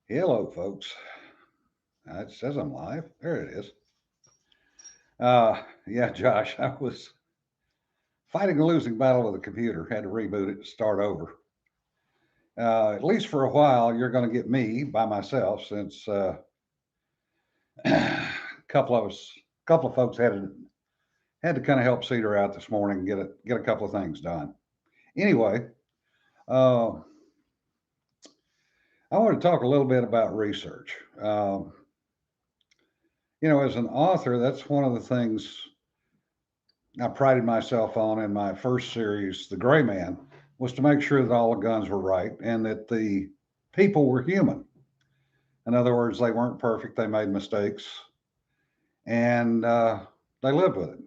Hello, folks. It says I'm live. There it is. Yeah, Josh, I was fighting a losing battle with the computer. Had to reboot it to start over. At least for a while, you're going to get me by myself since a couple of folks had to kind of help Cedar out this morning and get a couple of things done. Anyway, uh, I want to talk a little bit about research. As an author, that's one of the things I prided myself on in my first series, The Gray Man, was to make sure that all the guns were right and that the people were human. In other words, they weren't perfect, they made mistakes, and they lived with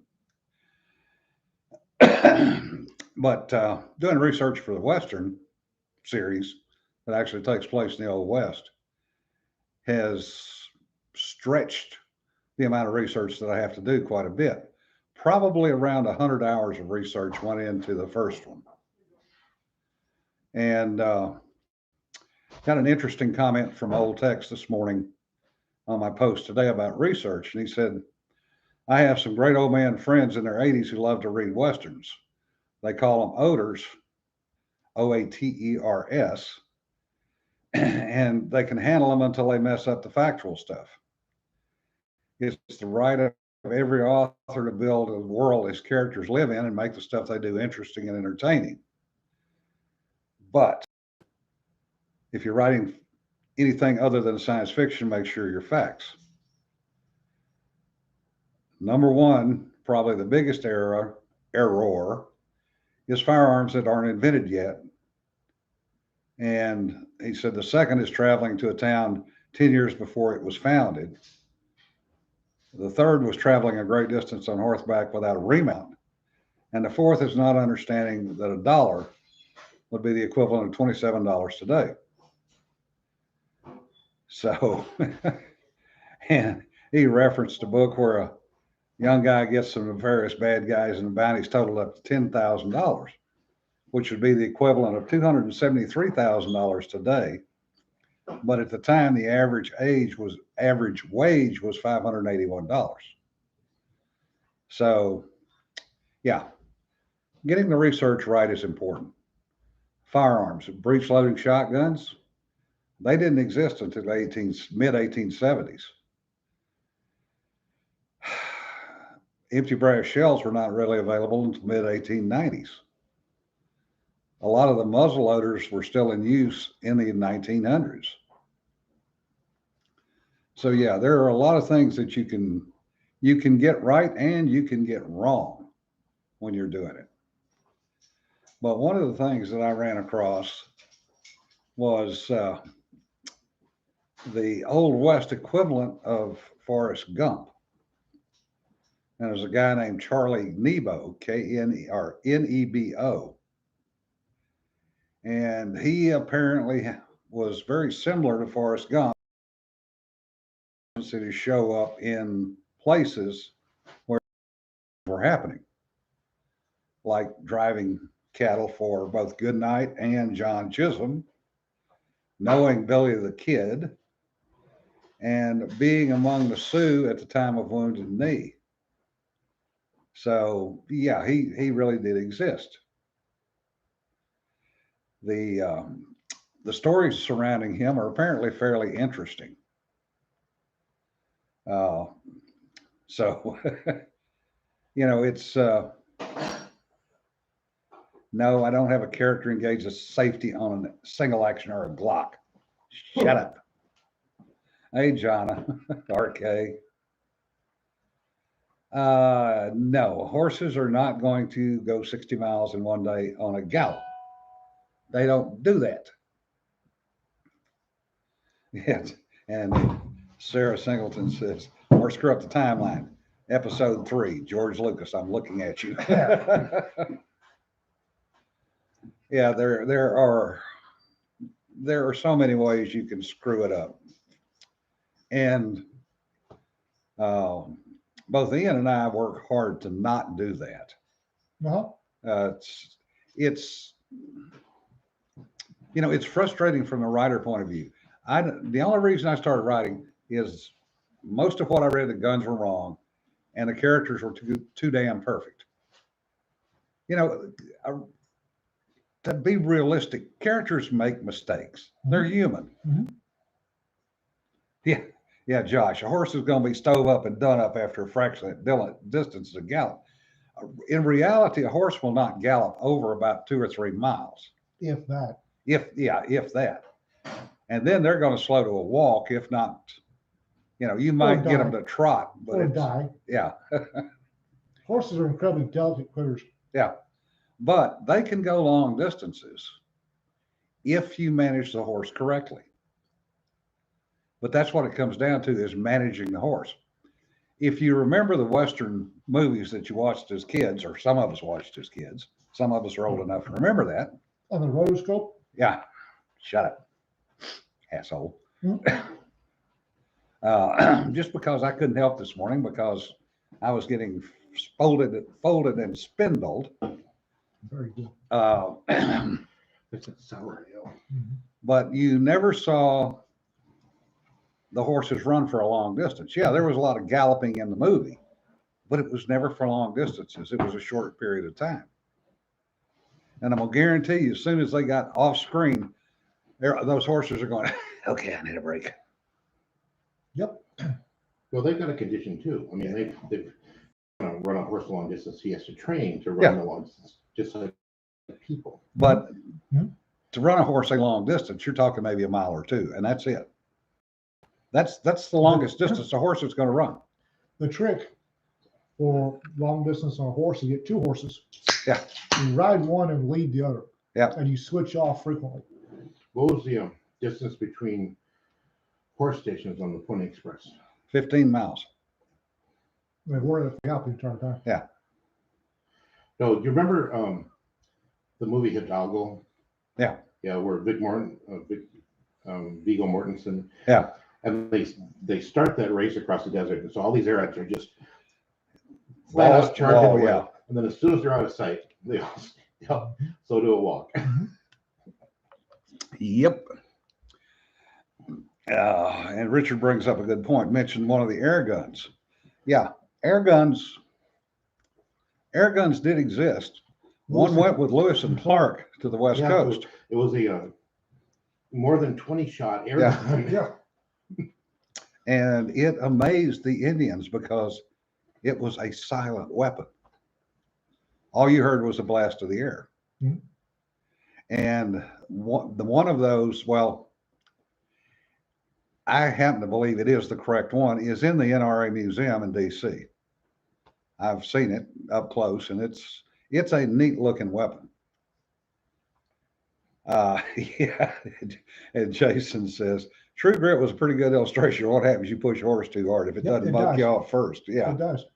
it. But doing research for the Western series that actually takes place in the Old West has stretched the amount of research that I have to do quite a bit. Probably around 100 hours of research went into the first one. And got an interesting comment from Old Text this morning on my post today about research. And he said, I have some great old man friends in their 80s who love to read Westerns. They call them oders, Oaters, and they can handle them until they mess up the factual stuff. It's the right of every author to build a world his characters live in and make the stuff they do interesting and entertaining. But if you're writing anything other than science fiction, make sure your facts. Number one, probably the biggest error is firearms that aren't invented yet. And he said the second is traveling to a town 10 years before it was founded. The third was traveling a great distance on horseback without a remount. And the fourth is not understanding that a dollar would be the equivalent of $27 today. So, and he referenced a book where a young guy gets some nefarious bad guys and the bounty's totaled up to $10,000, which would be the equivalent of $273,000 today. But at the time, the average wage was $581. So, yeah, getting the research right is important. Firearms, breech loading shotguns, they didn't exist until the mid 1870s. Empty brass shells were not really available until mid 1890s. A lot of the muzzle loaders were still in use in the 1900s. So yeah, there are a lot of things that you can get right and you can get wrong when you're doing it. But one of the things that I ran across was the Old West equivalent of Forrest Gump. And there's a guy named Charlie Nebo, Nebo. And he apparently was very similar to Forrest Gump, to show up in places where were happening, like driving cattle for both Goodnight and John Chisholm, knowing Billy the Kid, and being among the Sioux at the time of Wounded Knee. So yeah, he really did exist. The stories surrounding him are apparently fairly interesting. Uh, so it's no, I don't have a character engage a safety on a single action or a Glock. Shut up. Hey, Jonna, RK. No, horses are not going to go 60 miles in one day on a gallop. They don't do that. Yes. And Sarah Singleton says, or screw up the timeline. Episode 3, George Lucas, I'm looking at you. Yeah, there are so many ways you can screw it up. And both Ian and I work hard to not do that. Uh-huh. It's it's frustrating from a writer point of view. The only reason I started writing is most of what I read, the guns were wrong, and the characters were too damn perfect. You know, to be realistic, characters make mistakes. They're human. Yeah, yeah, Josh. A horse is going to be stove up and done up after a fraction of that distance to gallop. In reality, a horse will not gallop over about 2 or 3 miles. If that. If that. And then they're going to slow to a walk, if not, you might get them to trot, but or die. Yeah. Horses are incredibly delicate critters. Yeah. But they can go long distances if you manage the horse correctly. But that's what it comes down to, is managing the horse. If you remember the Western movies that you watched as kids, or some of us watched as kids, some of us are old enough to remember that. On the rotoscope? Yeah. Shut up, asshole. Just because I couldn't help this morning because I was getting folded and spindled. Very good. It's a sour ale. But you never saw the horses run for a long distance. Yeah, there was a lot of galloping in the movie, but it was never for long distances. It was a short period of time. And I'm going to guarantee you, as soon as they got off screen, those horses are going, okay, I need a break. Yep. Well, they've got a condition too. I mean, they've run a horse a long distance. He has to train to run a long distance, just like people. But to run a horse a long distance, you're talking maybe a mile or 2, and that's it. That's the longest distance a horse is going to run. The trick for long distance on a horse is to get 2 horses. Yeah. You ride one and lead the other. Yeah. And you switch off frequently. What was the distance between horse stations on the Pony Express? 15 miles. They were at the gallop the entire time. Yeah. No, do you remember the movie Hidalgo? Yeah. Yeah, where Viggo Mortensen. Yeah. And they start that race across the desert, and so all these Arabs are just flat out charging away. Yeah. And then as soon as they're out of sight, they all so do a walk. Yep. And Richard brings up a good point. Mentioned one of the air guns. Yeah, air guns did exist. One went with Lewis and Clark to the West Coast. It was a more than 20 shot air gun. Yeah. And it amazed the Indians because it was a silent weapon. All you heard was a blast of the air. Mm-hmm. And one of those, well, I happen to believe it is the correct one, is in the NRA Museum in DC. I've seen it up close, and it's a neat looking weapon. Yeah. And Jason says, True Grit was a pretty good illustration of what happens. You push a horse too hard if it doesn't buck you off first. Yeah. It does.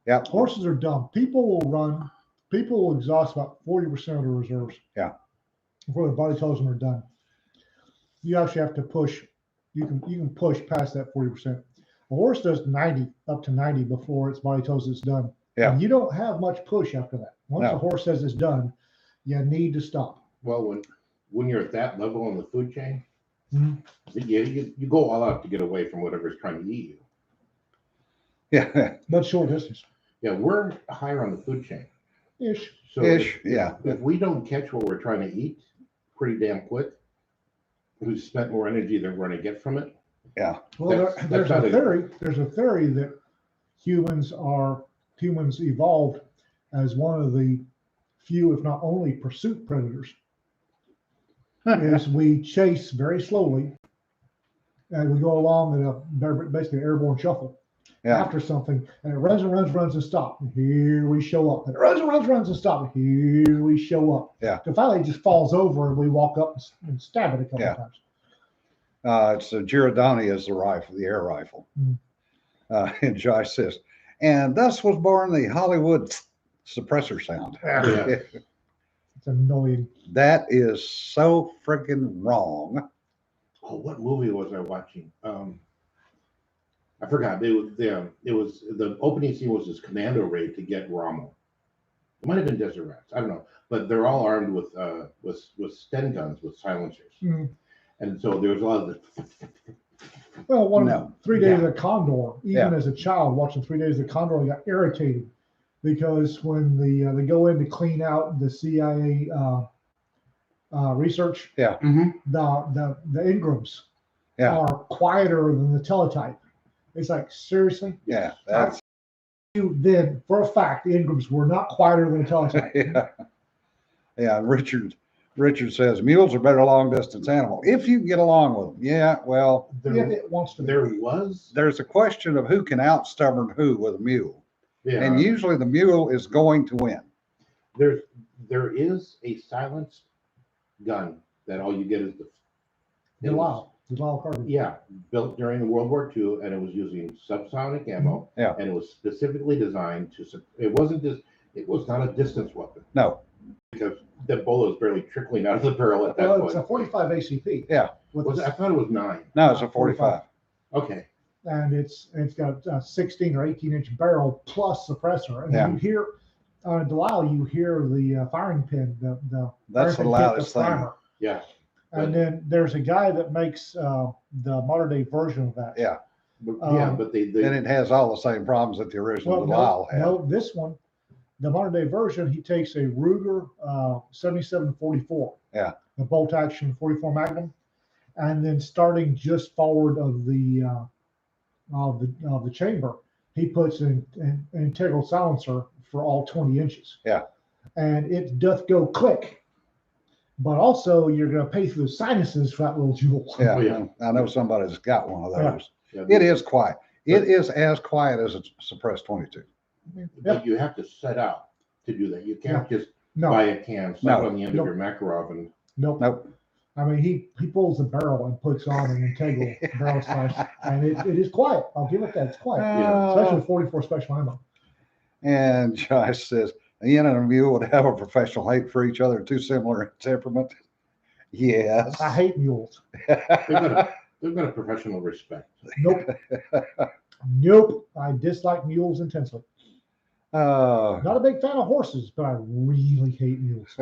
Yeah. Horses are dumb. People will exhaust about 40% of their reserves. Yeah. Before their body tells them they're done. You actually have to push. You can push past that 40%. A horse does up to 90 before its body tells it's done. Yeah. And you don't have much push after that. Once a horse says it's done, you need to stop. Well, when you're at that level on the food chain, Mm-hmm. you go all out to get away from whatever's trying to eat you. Yeah. But short distance. Yeah, we're higher on the food chain. Ish. So Yeah. If we don't catch what we're trying to eat pretty damn quick, we've spent more energy than we're going to get from it. Yeah. Well, there's a theory that humans evolved as one of the few, if not only, pursuit predators. Is we chase very slowly, and we go along in basically an airborne shuffle after something, and it runs and runs, runs and stops. And here we show up. And it runs and runs, runs and stops. And here we show up. Yeah. So finally, it just falls over, and we walk up and stab it a couple of times. It's a Giordani is the rifle, the air rifle. And Josh says, and thus was born the Hollywood suppressor sound. Yeah. It's annoying. That is so freaking wrong. Oh, what movie was I watching? I forgot. It was the opening scene was this commando raid to get Rommel. It might have been Desert Rats. I don't know, but they're all armed with Sten guns with silencers. Mm. And so there was a lot of the, Well, No. 3 Days Yeah. of the Condor, even as a child watching 3 Days of the Condor, I got irritated because when they go in to clean out the CIA research, the Ingrams Yeah. are quieter than the teletype. It's like, seriously? Yeah. That's, Then, for a fact, the Ingrams were not quieter than the teletype. yeah. Yeah. Richard says mules are better long distance animal if you can get along with them. Yeah. Well, If it wants to be. there's a question of who can out stubborn who with a mule. yeah, And usually the mule is going to win. there is a silenced gun that all you get is Delisle carbine. yeah, built during World War II, and it was using subsonic ammo. Yeah. And it was specifically designed to, it was not a distance weapon No. because the bullet was barely trickling out of the barrel at that Well, point. it's a 45 ACP. Yeah. I thought it was 9. No, it's a 45. Okay. And it's got a 16 or 18-inch barrel plus suppressor. And Yeah. you hear on a Delisle, you hear the firing pin. That's the firing pin hit loudest thing. primer. Yeah. And then there's a guy that makes the modern day version of that. Yeah. But they And it has all the same problems that the original Well, Delisle had. no, this one, the modern day version, he takes a Ruger 7744. Yeah. The bolt action 44 Magnum, and then starting just forward of the chamber, he puts an integral silencer for all 20 inches. Yeah. And it doth go click. But also, you're going to pay through the sinuses for that little jewel. Yeah. Oh, yeah. I know somebody's got one of those. Yeah, It is quiet. It is as quiet as a suppressed 22. but you have to set out to do that. You can't just No, buy a can, slap No. it on the end of your Makarov, and nope. Nope. I mean, he pulls the barrel and puts on an integral barrel silencer, and it is quiet. I'll give it that. It's quiet, especially 44 special ammo. And Josh says, Ian and a mule would have a professional hate for each other, too similar in temperament. Yes. I hate mules. they've got a professional respect. Nope. Nope. I dislike mules intensely. Not a big fan of horses, but I really hate mules.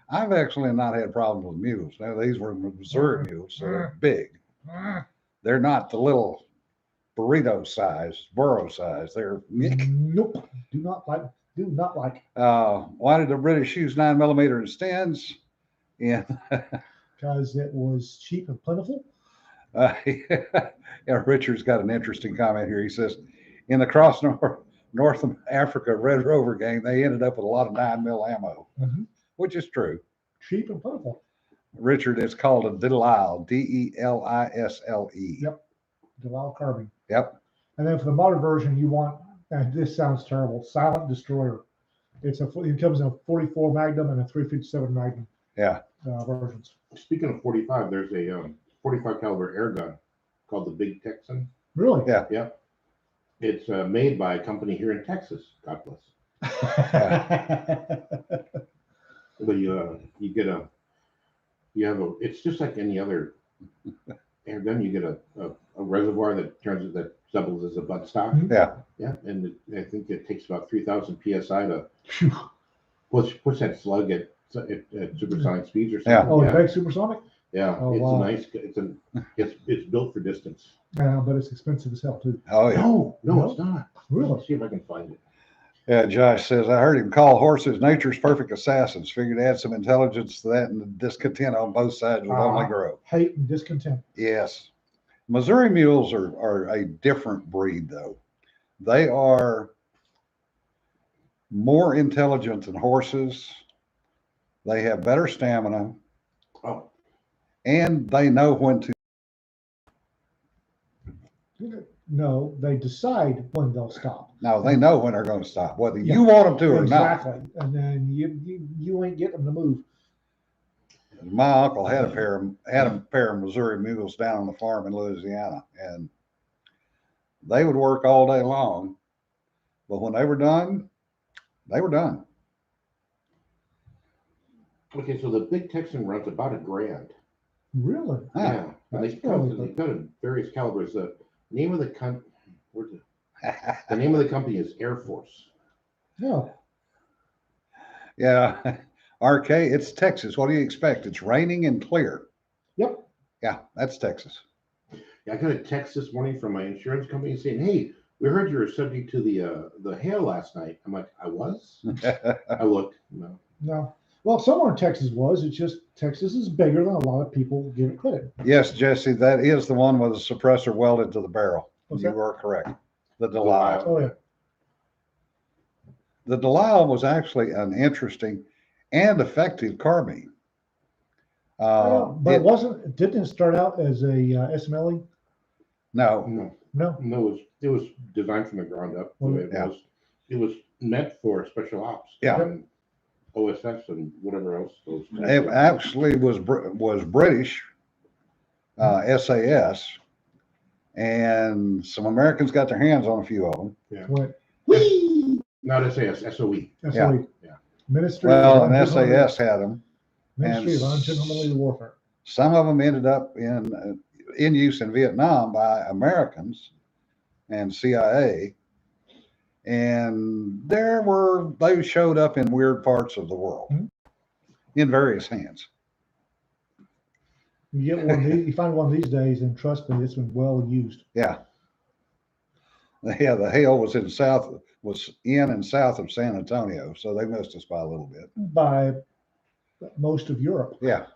I've actually not had problems with mules. Now, these were Missouri mules, so they're big. They're not the little burrito size, burro size. They're Nope. Do not like. why did the British use 9mm instead? Yeah. Because it was cheap and plentiful. Yeah, Richard's got an interesting comment here. He says, in the Cross North Africa Red Rover game, they ended up with a lot of 9mm ammo, which is true. Cheap and plentiful. Richard, it's called a Delisle, Delisle. Yep. Delisle carbine. Yep. And then for the modern version, you want, and this sounds terrible, Silent Destroyer. It comes in a 44 Magnum and a 357 Magnum. Yeah. Versions. Speaking of 45, there's a 45 caliber air gun called the Big Texan. Really? Yeah. Yeah. It's made by a company here in Texas. God bless. But it's just like any other air gun. You get a reservoir that doubles as a buttstock. Yeah. Yeah, and I think it takes about 3,000 psi to push that slug at supersonic speeds or something. Yeah. Oh, big supersonic? Yeah, Oh, it's wow. nice. It's built for distance. Yeah, but it's expensive as hell too. Oh, yeah. No, it's not. Really? Let's see if I can find it. Yeah, Josh says, I heard him call horses nature's perfect assassins. Figured add some intelligence to that, and the discontent on both sides would only grow. Hate and discontent. Yes. Missouri mules are a different breed, though. They are more intelligent than horses. They have better stamina, Oh, and they know when to. No, they decide when they'll stop. No, they know when they're going to stop, whether you want them to or not. Exactly. And then you ain't getting them to move. My uncle had a pair of Missouri mules down on the farm in Louisiana, and they would work all day long, but when they were done, they were done. okay. So the Big Texan runs about $1,000. Really? Yeah, and That's they probably come in various calibers. The name of the the name of the company is Air Force. Yeah. Yeah. RK, it's Texas. What do you expect? It's raining and clear. Yep. Yeah, that's Texas. Yeah, I got a text this morning from my insurance company saying, "Hey, we heard you were subject to the hail last night." I'm like, "I was." I looked. No. No. Well, somewhere in Texas was. It's just Texas is bigger than a lot of people give it credit. Yes, Jesse, that is the one with the suppressor welded to the barrel. What's You that? were correct. The Delisle. Oh, yeah. The Delisle was actually an interesting and effective carbine. But it didn't it start out as a SMLE? No, No, No. no, it was designed from the ground up. The way it Yeah. was. It was meant for special ops. Yeah. And OSS and whatever else. Those it actually was British SAS, and some Americans got their hands on a few of them. Yeah. Went, whee! Not SAS, SOE. SOE. Yeah. Ministry Well, of and Ungentlemanly- SAS had them. Ministry of and Ungentlemanly Warfare. Some of them ended up in use in Vietnam by Americans and CIA, and they showed up in weird parts of the world in various hands. You get one. You find one these days, and trust me, it's been well used. Yeah. Yeah, the hail was in and south of San Antonio, so they missed us by a little bit. By most of Europe. Yeah.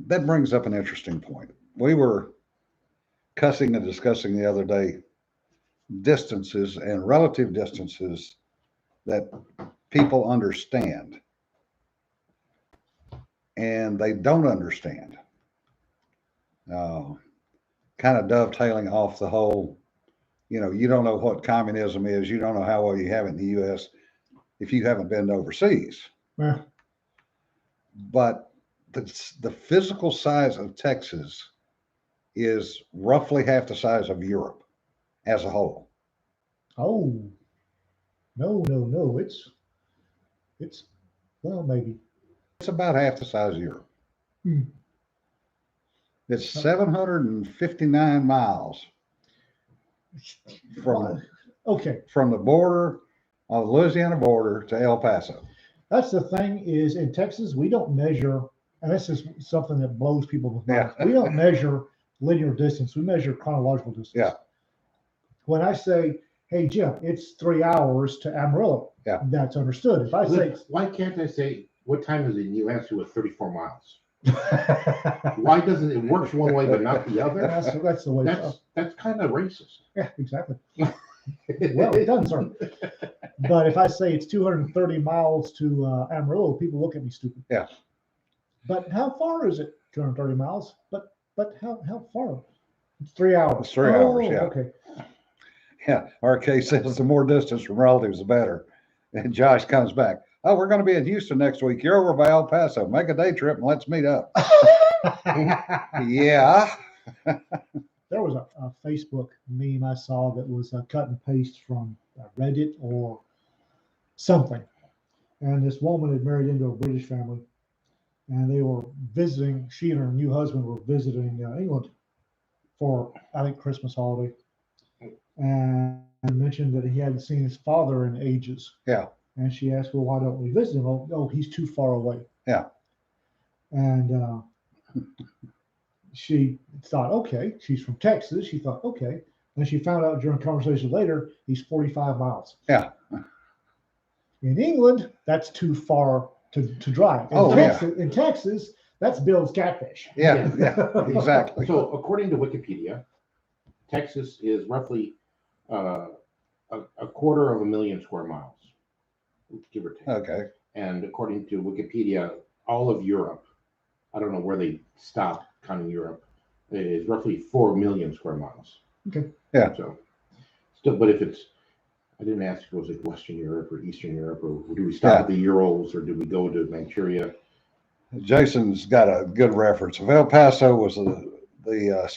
That brings up an interesting point. We were cussing and discussing the other day distances and relative distances that people understand and they don't understand. Kind of dovetailing off the whole, you don't know what communism is. You don't know how well you have it in the U.S. if you haven't been overseas. Yeah. But the physical size of Texas is roughly half the size of Europe as a whole. Oh, no. It's well, maybe. It's about half the size of Europe. Hmm. It's 759 miles from the border of the Louisiana border to El Paso. That's the thing is in Texas, we don't measure, and this is something that blows people's minds. Yeah. We don't measure linear distance. We measure chronological distance. Yeah. When I say, hey, Jim, it's 3 hours to Amarillo, Yeah. that's understood. If I say, Why can't I say, what time is it? And you answer with 34 miles. Why doesn't it works one way but not the other? that's the way That's kind of racist. Yeah, exactly. Well, it doesn't, sir. But if I say it's 230 miles to Amarillo, people look at me stupid. Yeah. But how far is it? 230 miles. But how far? It's 3 hours. It's 3 hours, yeah. Okay. Yeah. RK says the more distance from relatives, the better. And Josh comes back. Oh, we're going to be in Houston next week. You're over by El Paso. Make a day trip and let's meet up. Yeah. There was a Facebook meme I saw that was a cut and paste from Reddit or something. And this woman had married into a British family. And they were visiting, she and her new husband were visiting England for, I think, Christmas holiday. And mentioned that he hadn't seen his father in ages. Yeah. And she asked, well, why don't we visit him? Oh, he's too far away. Yeah. And she thought, okay, she's from Texas. She thought, okay. And she found out during conversation later, he's 45 miles. Yeah. In England, that's too far to drive. In Texas, that's Bill's catfish. Yeah. Yeah. Exactly. So according to Wikipedia, Texas is roughly a 250,000 square miles, give or take. Okay. And according to Wikipedia, all of Europe, I don't know where they stop counting Europe, is roughly 4 million square miles. Okay. Yeah. So still, but if it's, I didn't ask if it was like Western Europe or Eastern Europe, or do we stop at the Urals, or do we go to Manchuria? Jason's got a good reference. If El Paso was the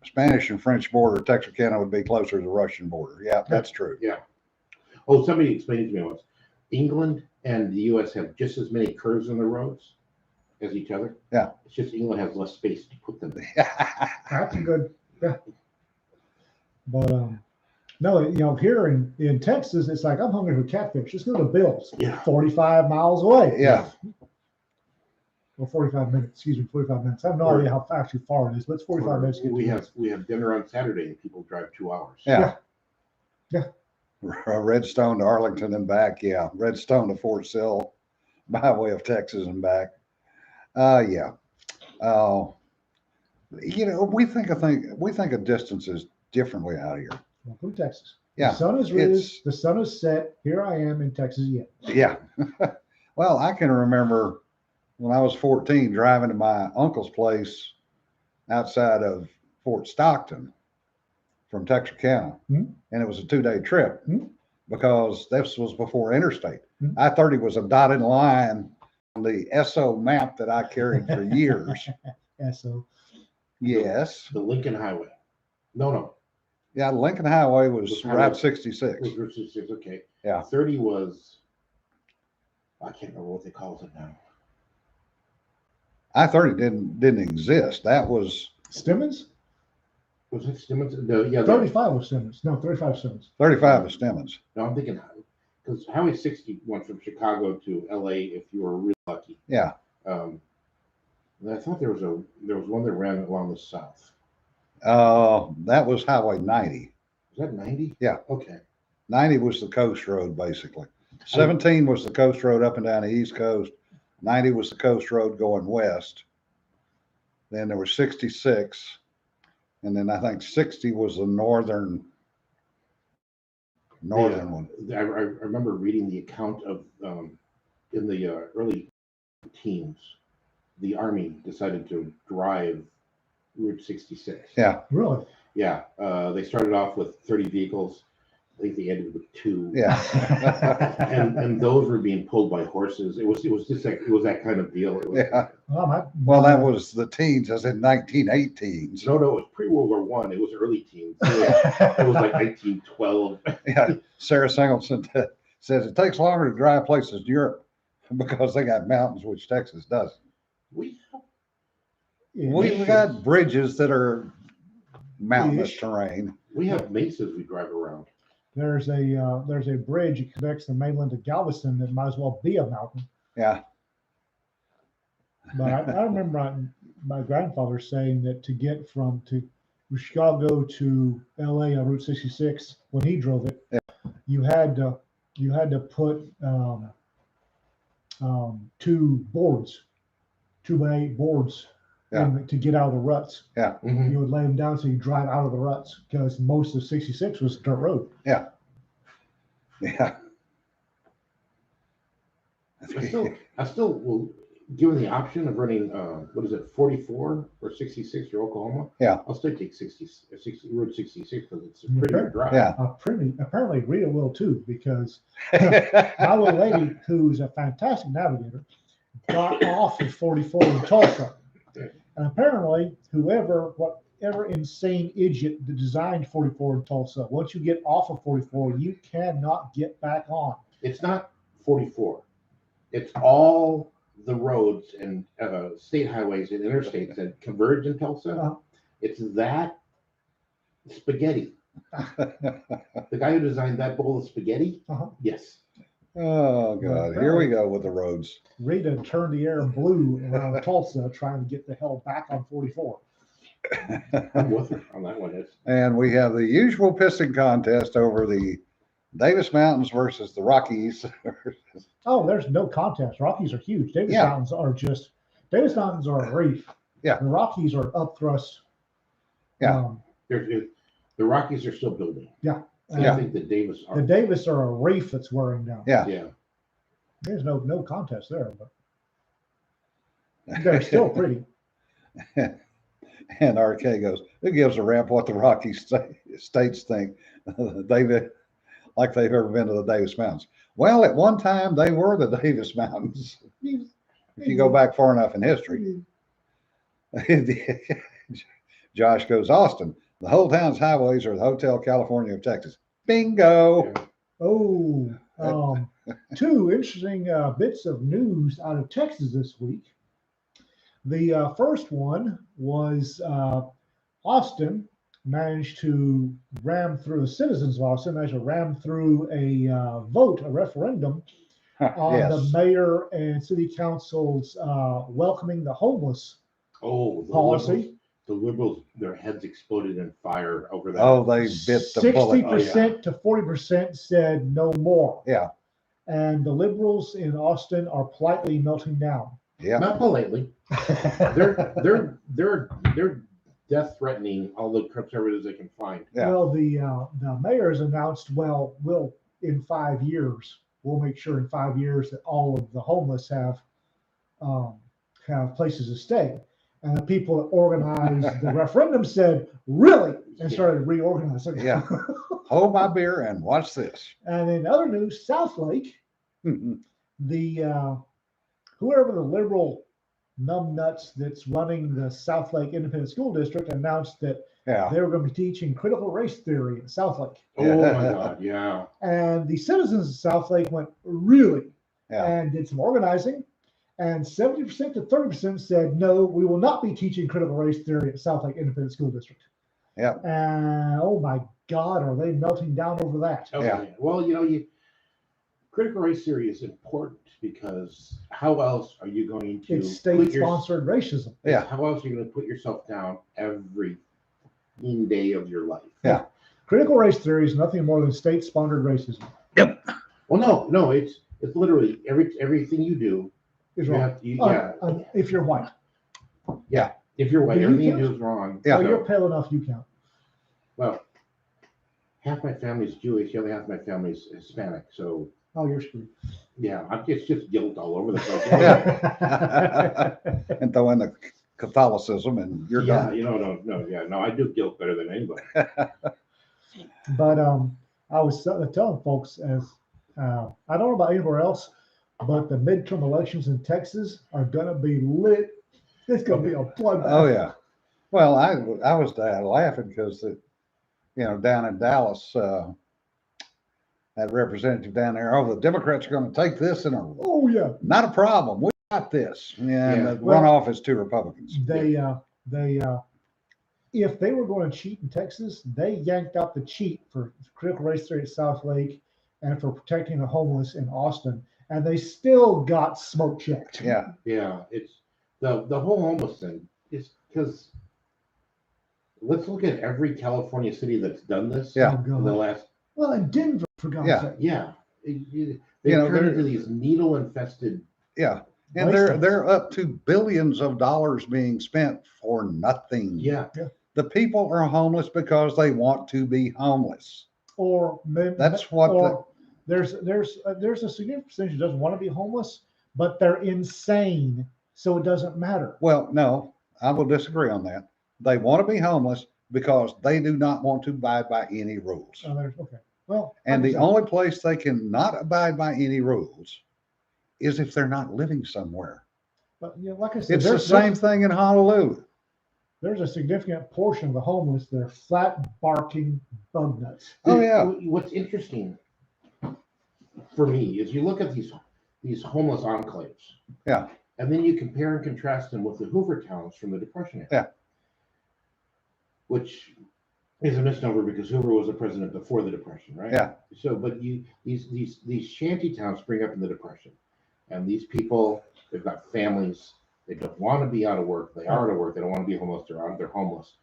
Spanish and French border, Texarkana would be closer to the Russian border. Yeah, that's true. Yeah. Oh, somebody explained it to me once. England and the U.S. have just as many curves in the roads as each other. Yeah. It's just England has less space to put them in. That's good. Yeah. But No, here in Texas, it's like I'm hungry for catfish. Let's go to Bill's. Yeah. 45 miles away. Yeah. Or 45 minutes. Excuse me, 45 minutes. I have no idea how actually far it is, but it's 45 minutes. To get We to have dinner on Saturday and people drive 2 hours. Yeah. Yeah. Redstone to Arlington and back. Yeah. Redstone to Fort Sill by way of Texas and back. Yeah. We think of distances differently out here. Welcome to Texas. Yeah. The sun is risen. The sun is set. Here I am in Texas yet. Yeah. Well, I can remember when I was 14 driving to my uncle's place outside of Fort Stockton from Texarkana. Mhm. And it was a 2-day trip Mhm. because this was before interstate. Mhm. I-30 was a dotted line on the SO map that I carried for years. So Yes. The Lincoln Highway. No. Yeah, Lincoln Highway was Highway- Route 66. It was Route 66, okay. Yeah. 30 was, I can't remember what they call it now. I-30 didn't exist. That was Stemmons? Was it Simmons? No, yeah. 35 was Stemmons. No, 35 Stemmons. 35 was Stemmons. No, I'm thinking, because Highway 60 went from Chicago to LA if you were really lucky. Yeah. And I thought there was one that ran along the south. That was Highway 90. Was that 90? Yeah. Okay. 90 was the coast road, basically. 17 was the coast road up and down the East Coast. 90 was the coast road going west. Then there was 66. And then I think 60 was the northern one. I remember reading the account of in the early teens, the Army decided to drive Route 66. Yeah. Really? Yeah. They started off with 30 vehicles. I think they ended with 2. Yeah. and those were being pulled by horses. It was just like it was that kind of deal. It was, Yeah. Well, that was the teens. I said 1918s. No, it was pre-World War One. It was early teens. It was like 1912. Yeah. Sarah Singleton says it takes longer to drive places in Europe because they got mountains, which Texas doesn't. We We've got bridges that are mountainous Ish. terrain. we have mesas we drive around. There's a bridge that connects the mainland to Galveston that might as well be a mountain. Yeah. But I remember my grandfather saying that to get from Chicago to LA on Route 66 when he drove it, you had to put 2 boards, 2x8 boards to get out of the ruts. Yeah. Mhm. You would lay them down so you drive out of the ruts because most of 66 was dirt road. Yeah. I still will, given the option of running, 44 or 66 for Oklahoma. Yeah. I'll still take 60 Route 66 because it's a prettier drive. Yeah. Apparently Rita will too, because my little lady, who's a fantastic navigator, got off of 44 in Tulsa. And apparently, whatever insane idiot that designed 44 in Tulsa, once you get off of 44, you cannot get back on. It's not 44. It's all the roads and state highways and interstates that converge in Tulsa. It's that spaghetti. The guy who designed that bowl of spaghetti? Yes. Oh, God. Here we go with the roads. Rita turned the air blue around Tulsa trying to get the hell back on 44. I'm with her on that one. And we have the usual pissing contest over the Davis Mountains versus the Rockies. Oh, there's no contest. Rockies are huge. Davis Mountains are a reef. Yeah. The Rockies are upthrust. Yeah. The Rockies are still building. Yeah. I think the Davis are. The Davis are a reef that's wearing down. Yeah. Yeah. There's no contest there, but they're still pretty. And RK goes, who gives a rap what the Rocky states think? David, like they've ever been to the Davis Mountains. Well, at one time they were the Davis Mountains. If you go back far enough in history. Josh goes, Austin, the whole town's highways are the Hotel California of Texas. Bingo. Yeah. Oh, 2 interesting bits of news out of Texas this week. The first one was Austin managed to ram through, the citizens of Austin managed to ram through a vote, a referendum on the Yes. mayor and city council's welcoming the homeless Oh, policy. the liberals, their heads exploded in fire over that. Oh, they bit the bullet. 60% to 40% said no more. Yeah. And the liberals in Austin are politely melting down. Yeah. Not politely. They're death threatening all the conservatives they can find. Yeah. Well, the mayor has announced, well, we'll in 5 years, we'll make sure in 5 years that all of the homeless have places to stay. And the people that organized the referendum said, really? And started reorganizing. Yeah. Hold my beer and watch this. And in other news, South Lake, the whoever the liberal numbnuts that's running the South Lake Independent School District announced that Yeah. they were going to be teaching critical race theory at South Lake. Oh my God, yeah. And the citizens of South Lake went, really? Yeah. And did some organizing. And 70% to 30% said, no, we will not be teaching critical race theory at South Lake Independent School District. Yeah. And oh my God, are they melting down over that? Oh, Yeah. Well, critical race theory is important because how else are you going to It's state-sponsored racism. Yeah. How else are you going to put yourself down every day of your life? Yeah. Critical race theory is nothing more than state-sponsored racism. Well, no, it's literally everything you do Is you wrong. have to, If you're white. if you're white, Do you everything you count? do is wrong. Yeah. Oh, So, you're pale enough, you count. well, half my family's Jewish, the other half of my family's Hispanic. So Oh, you're screwed. yeah, it's just guilt all over the place. Yeah. And throw in the Catholicism and you're yeah, done. no, I do guilt better than anybody. But I was telling folks, as I don't know about anywhere else, but the midterm elections in Texas are going to be lit. It's going to be a bloodbath. Oh yeah. Well, I was laughing because down in Dallas, that representative down there, oh, the Democrats are going to take this and Oh yeah. not a problem. We got this. Yeah, and Yeah. the runoff is 2 Republicans. They if they were going to cheat in Texas, they yanked out the cheat for critical race theory at South Lake and for protecting the homeless in Austin, and they still got smoke checked. Yeah. Yeah, it's the whole homeless thing is because let's look at every California city that's done this. Yeah. Oh, In the God. last, Well, in Denver, for God's Yeah. sake. yeah, they turn into these needle infested. Yeah. And they're up to billions of dollars being spent for nothing. Yeah, The people are homeless because they want to be homeless. Or That's what or there's a significant percentage who doesn't want to be homeless, but they're insane, so it doesn't matter. Well, no, I will disagree on that. They want to be homeless because they do not want to abide by any rules. Okay. Well, And like I the said, only place they can not abide by any rules is if they're not living somewhere. but like I said, It's the same thing in Honolulu. there's a significant portion of the homeless that are flat barking bug nuts. Oh yeah. What's interesting for me is you look at these homeless enclaves. Yeah. And then you compare and contrast them with the Hoover towns from the Depression era. Yeah. Which is a misnomer because Hoover was the president before the Depression, right? Yeah. So, but these shanty towns spring up in the Depression, and these people, they've got families. They don't want to be out of work. They are out of work. They don't want to be homeless. They're homeless.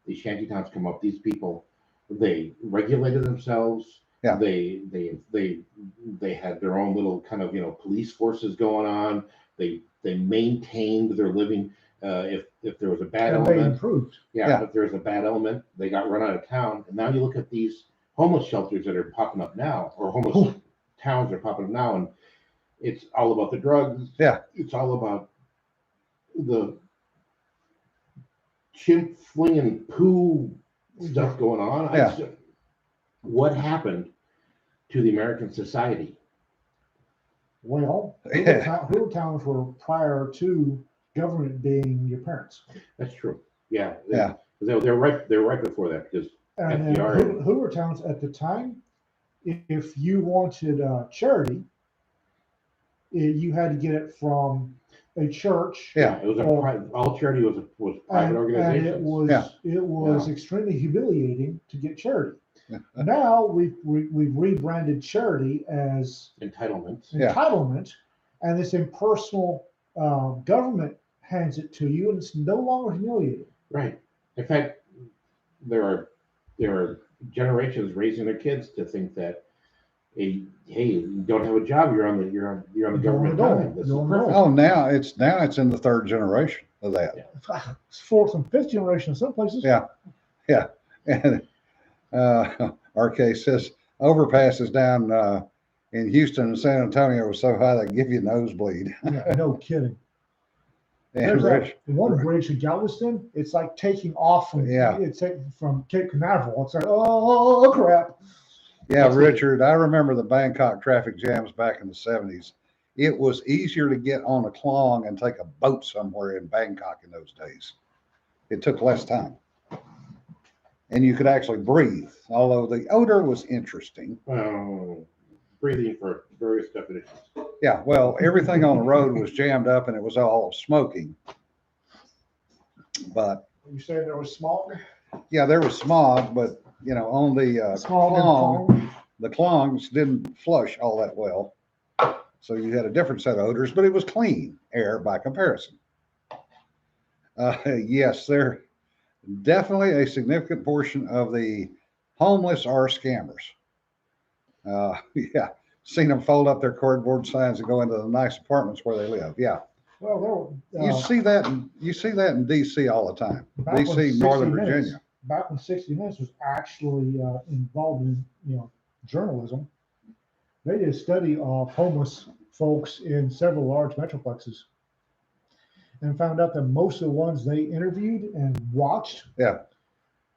These shanty towns come up. These people, they regulated themselves. Yeah. They had their own little kind of police forces going on. They maintained their living. If there was a bad And they element, improved. Yeah. if there's a bad element, they got run out of town. And now you look at these homeless shelters that are popping up now, or homeless towns are popping up now, and it's all about the drugs. Yeah. It's all about the chimp flinging poo stuff going on. Yeah. What happened to the American society? Well, Yeah. Hoover towns were prior to government being your parents. That's true. Yeah. Yeah. They're right before that because And then FDR. Hoover towns at the time, if you wanted charity, you had to get it from a church. Yeah. It was all charity was private And organizations. it was extremely humiliating to get charity. Now we've rebranded charity as Entitlements. entitlement, and this impersonal government hands it to you, and it's no longer humiliating. Right. In fact, there are generations raising their kids to think that, hey, you don't have a job, you're on the government dime. This is perfect. Oh, now it's in the third generation of that. Yeah. It's fourth and fifth generation in some places. Yeah. And RK says overpasses down in Houston and San Antonio were so high they give you nosebleed. Yeah, no kidding. And There's one bridge in Galveston. It's like taking off from from Cape Canaveral. It's like, oh crap. Yeah, Richard, I remember the Bangkok traffic jams back in the 70s. It was easier to get on a clong and take a boat somewhere in Bangkok in those days. It took less time. And you could actually breathe, although the odor was interesting. Breathing for various definitions. Yeah, well, everything on the road was jammed up and it was all smoking. But You saying there was smog? yeah, there was smog, but on the clong, the clongs didn't flush all that well. So you had a different set of odors, but it was clean air by comparison. Yes, there definitely a significant portion of the homeless are scammers. Yeah, seen them fold up their cardboard signs and go into the nice apartments where they live. Yeah. Well, You see that in DC all the time. DC, Northern Virginia. Back when 60 Minutes was actually involved in journalism, they did a study of homeless folks in several large metroplexes and found out that most of the ones they interviewed and watched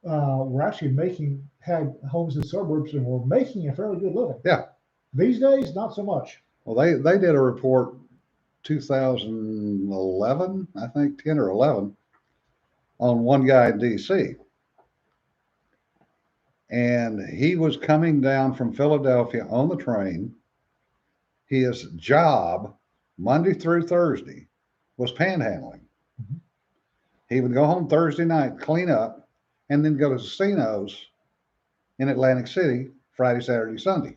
were actually had homes in suburbs and were making a fairly good living. Yeah. These days, not so much. Well, they did a report 2011, I think 10 or 11, on one guy in DC. And he was coming down from Philadelphia on the train. His job, Monday through Thursday, was panhandling. Mm-hmm. He would go home Thursday night, clean up, and then go to casinos in Atlantic City Friday, Saturday, Sunday.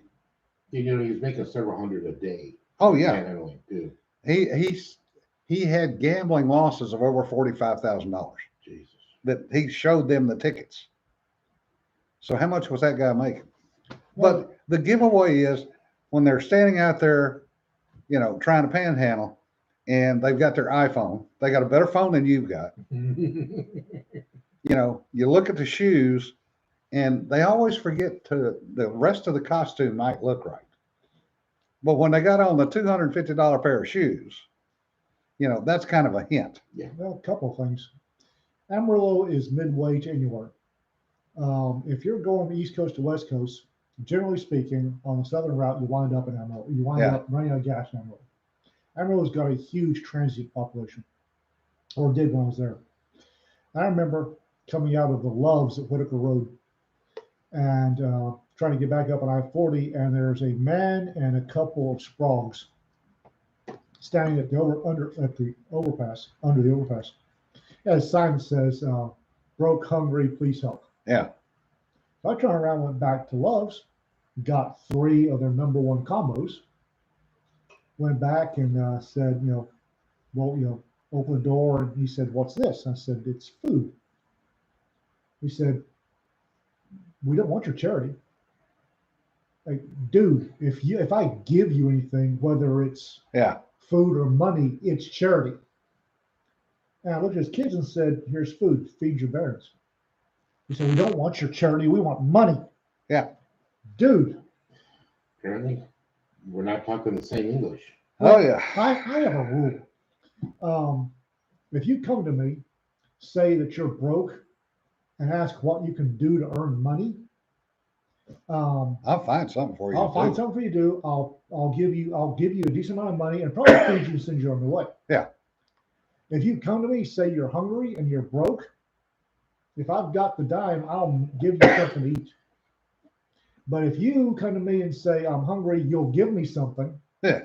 He was making several hundred a day. Oh yeah. Panhandling too. He had gambling losses of over $45,000. Jesus. That he showed them the tickets. So how much was that guy making? But the giveaway is when they're standing out there, trying to panhandle, and they've got their iPhone. They got a better phone than you've got. You look at the shoes, and they always forget the rest of the costume might look right. But when they got on the $250 pair of shoes, that's kind of a hint. Yeah. Well, a couple of things. Amarillo is midway to anywhere. If you're going from East Coast to West Coast, generally speaking, on the southern route, you wind up in Amarillo. You wind up running out of gas in Amarillo. Amarillo's got a huge transient population, or did when I was there. I remember coming out of the Loves at Whitaker Road and trying to get back up on I-40, and there's a man and a couple of sprogs standing at under the overpass. It has a sign that says, broke, hungry, please help. Yeah. So I turned around, went back to Love's, got 3 of their number 1 combos, went back and said, open the door. And he said, what's this? I said, it's food. He said, we don't want your charity. Like, dude, if I give you anything, whether it's food or money, it's charity. And I looked at his kids and said, here's food, feed your parents. He said, we don't want your charity, we want money. Yeah. Dude. Apparently, we're not talking the same English. Oh, yeah. I have a rule. If you come to me, say that you're broke, and ask what you can do to earn money, I'll find something for you. I'll find something for you to do. I'll give you a decent amount of money and probably feed you and send you on your way. Yeah. If you come to me, say you're hungry and you're broke, if I've got the dime, I'll give you something to eat. But if you come to me and say I'm hungry, you'll give me something. Yeah.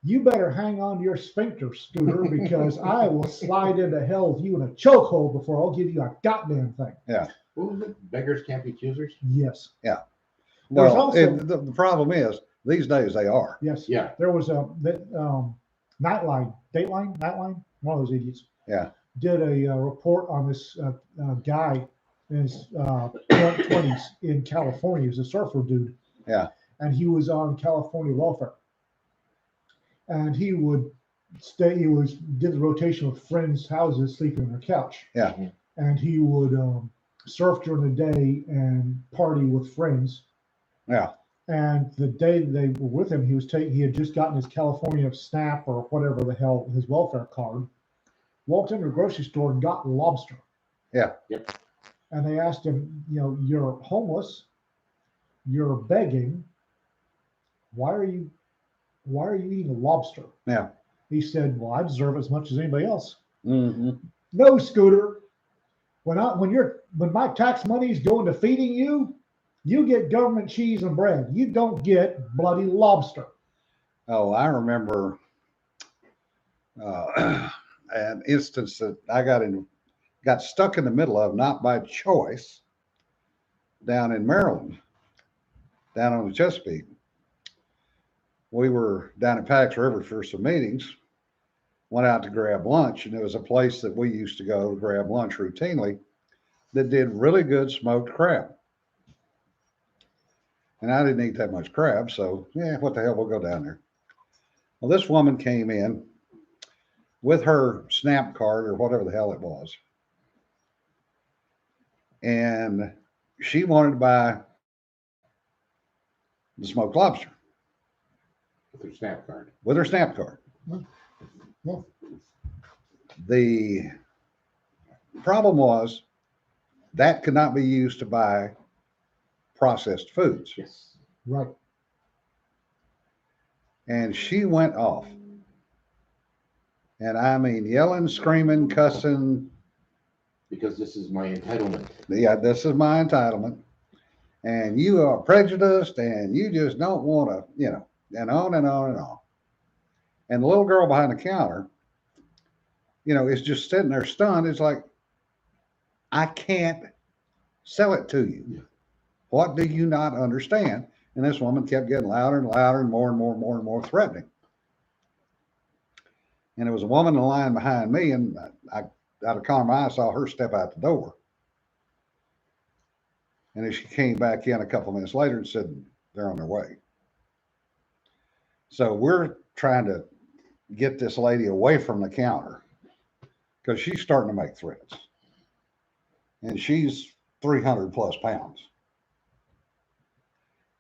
you better hang on to your sphincter, Scooter, because I will slide into hell with you in a chokehold before I'll give you a goddamn thing. Yeah. What was it? Beggars can't be choosers? Yes. Yeah. There's Well, also- the problem is these days they are. Yes. Yeah. There was a Nightline, one of those idiots. Yeah. Did a report on this guy in his 20s in California. He was a surfer dude. Yeah. And he was on California welfare. And he would stay. Did the rotation with friends' houses, sleeping on their couch. Yeah. And he would surf during the day and party with friends. Yeah. And the day they were with him, he had just gotten his California SNAP or whatever the hell, his welfare card. Walked into a grocery store and got lobster. Yeah. Yep. And they asked him, you're homeless, you're begging. Why are you eating lobster? Yeah. He said, well, I deserve it as much as anybody else. Mm-hmm. No, Scooter. When my tax money is going to feeding you, you get government cheese and bread. You don't get bloody lobster. Oh, I remember an instance that I got stuck in the middle of, not by choice, down in Maryland, down on the Chesapeake. We were down at Pax River for some meetings, went out to grab lunch, and there was a place that we used to go to grab lunch routinely that did really good smoked crab. And I didn't eat that much crab, so yeah, what the hell, we'll go down there. Well, this woman came in with her SNAP card or whatever the hell it was. And she wanted to buy the smoked lobster With her SNAP card. with her SNAP card. Yeah. The problem was that could not be used to buy processed foods. Yes. Right. And she went off. And I mean, yelling, screaming, cussing. Because this is my entitlement. Yeah, this is my entitlement. And you are prejudiced and you just don't want to, and on and on and on. And the little girl behind the counter, is just sitting there stunned. It's like, I can't sell it to you. Yeah. What do you not understand? And this woman kept getting louder and louder and more and more and more and more threatening. And there was a woman in the line behind me, and I out of corner of my eye, saw her step out the door. And then she came back in a couple of minutes later and said, they're on their way. So we're trying to get this lady away from the counter because she's starting to make threats. And she's 300 plus pounds.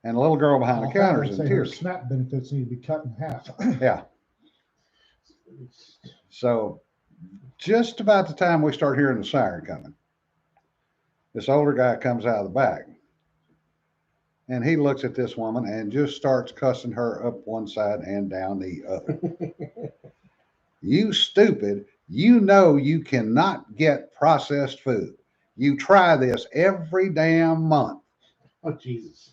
And the little girl behind the counter is in tears. SNAP benefits need to be cut in half. Yeah. So just about the time we start hearing the siren coming, this older guy comes out of the back and he looks at this woman and just starts cussing her up one side and down the other. You stupid, you cannot get processed food. You try this every damn month. Oh, Jesus.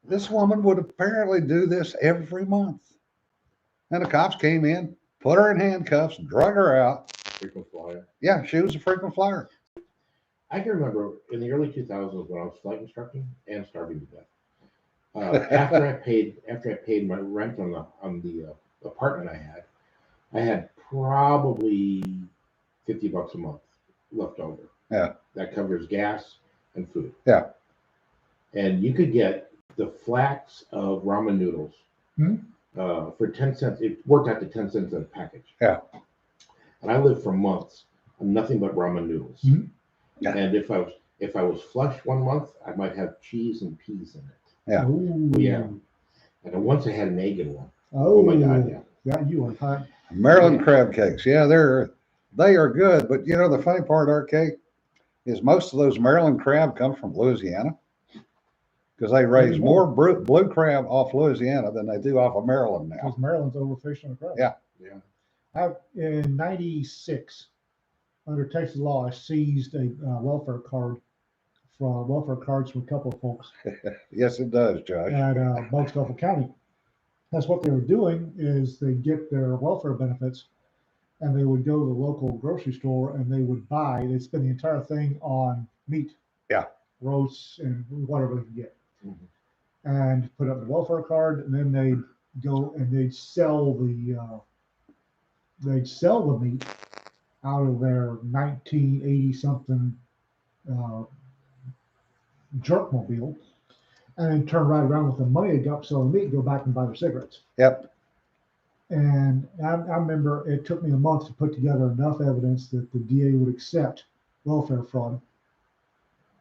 This woman would apparently do this every month. And the cops came in, put her in handcuffs, drug her out. Frequent flyer. Yeah, she was a frequent flyer. I can remember in the early 2000s when I was flight instructing and starving to death. After I paid my rent on the apartment I had probably $50 a month left over. Yeah. That covers gas and food. Yeah. And you could get the flats of ramen noodles for 10 cents. It worked out to 10 cents a package. Yeah. And I lived for months on nothing but ramen noodles. Mm-hmm. Yeah. And if I was flush one month, I might have cheese and peas in it. Yeah. Ooh. Yeah. And once I had an egg in one. Oh, Oh my God, yeah. Got you on hot. Maryland crab cakes. Yeah, they are good. But the funny part, RK, is most of those Maryland crab come from Louisiana because they raise more blue crab off Louisiana than they do off of Maryland now. Because Maryland's overfishing the crab. Yeah. Yeah. In 96, under Texas law, I seized a welfare cards from a couple of folks Yes, it does, Josh. at Boxstable County. That's what they were doing is they get their welfare benefits and they would go to the local grocery store and they'd spend the entire thing on meat. Yeah. Roasts and whatever they could get. Mhm. And put up the welfare card, and then they'd go and they'd sell the meat out of their 1980 something uh, jerkmobile, and then turn right around with the money they got selling the meat, go back and buy their cigarettes. Yep. And I remember it took me a month to put together enough evidence that the DA would accept welfare fraud,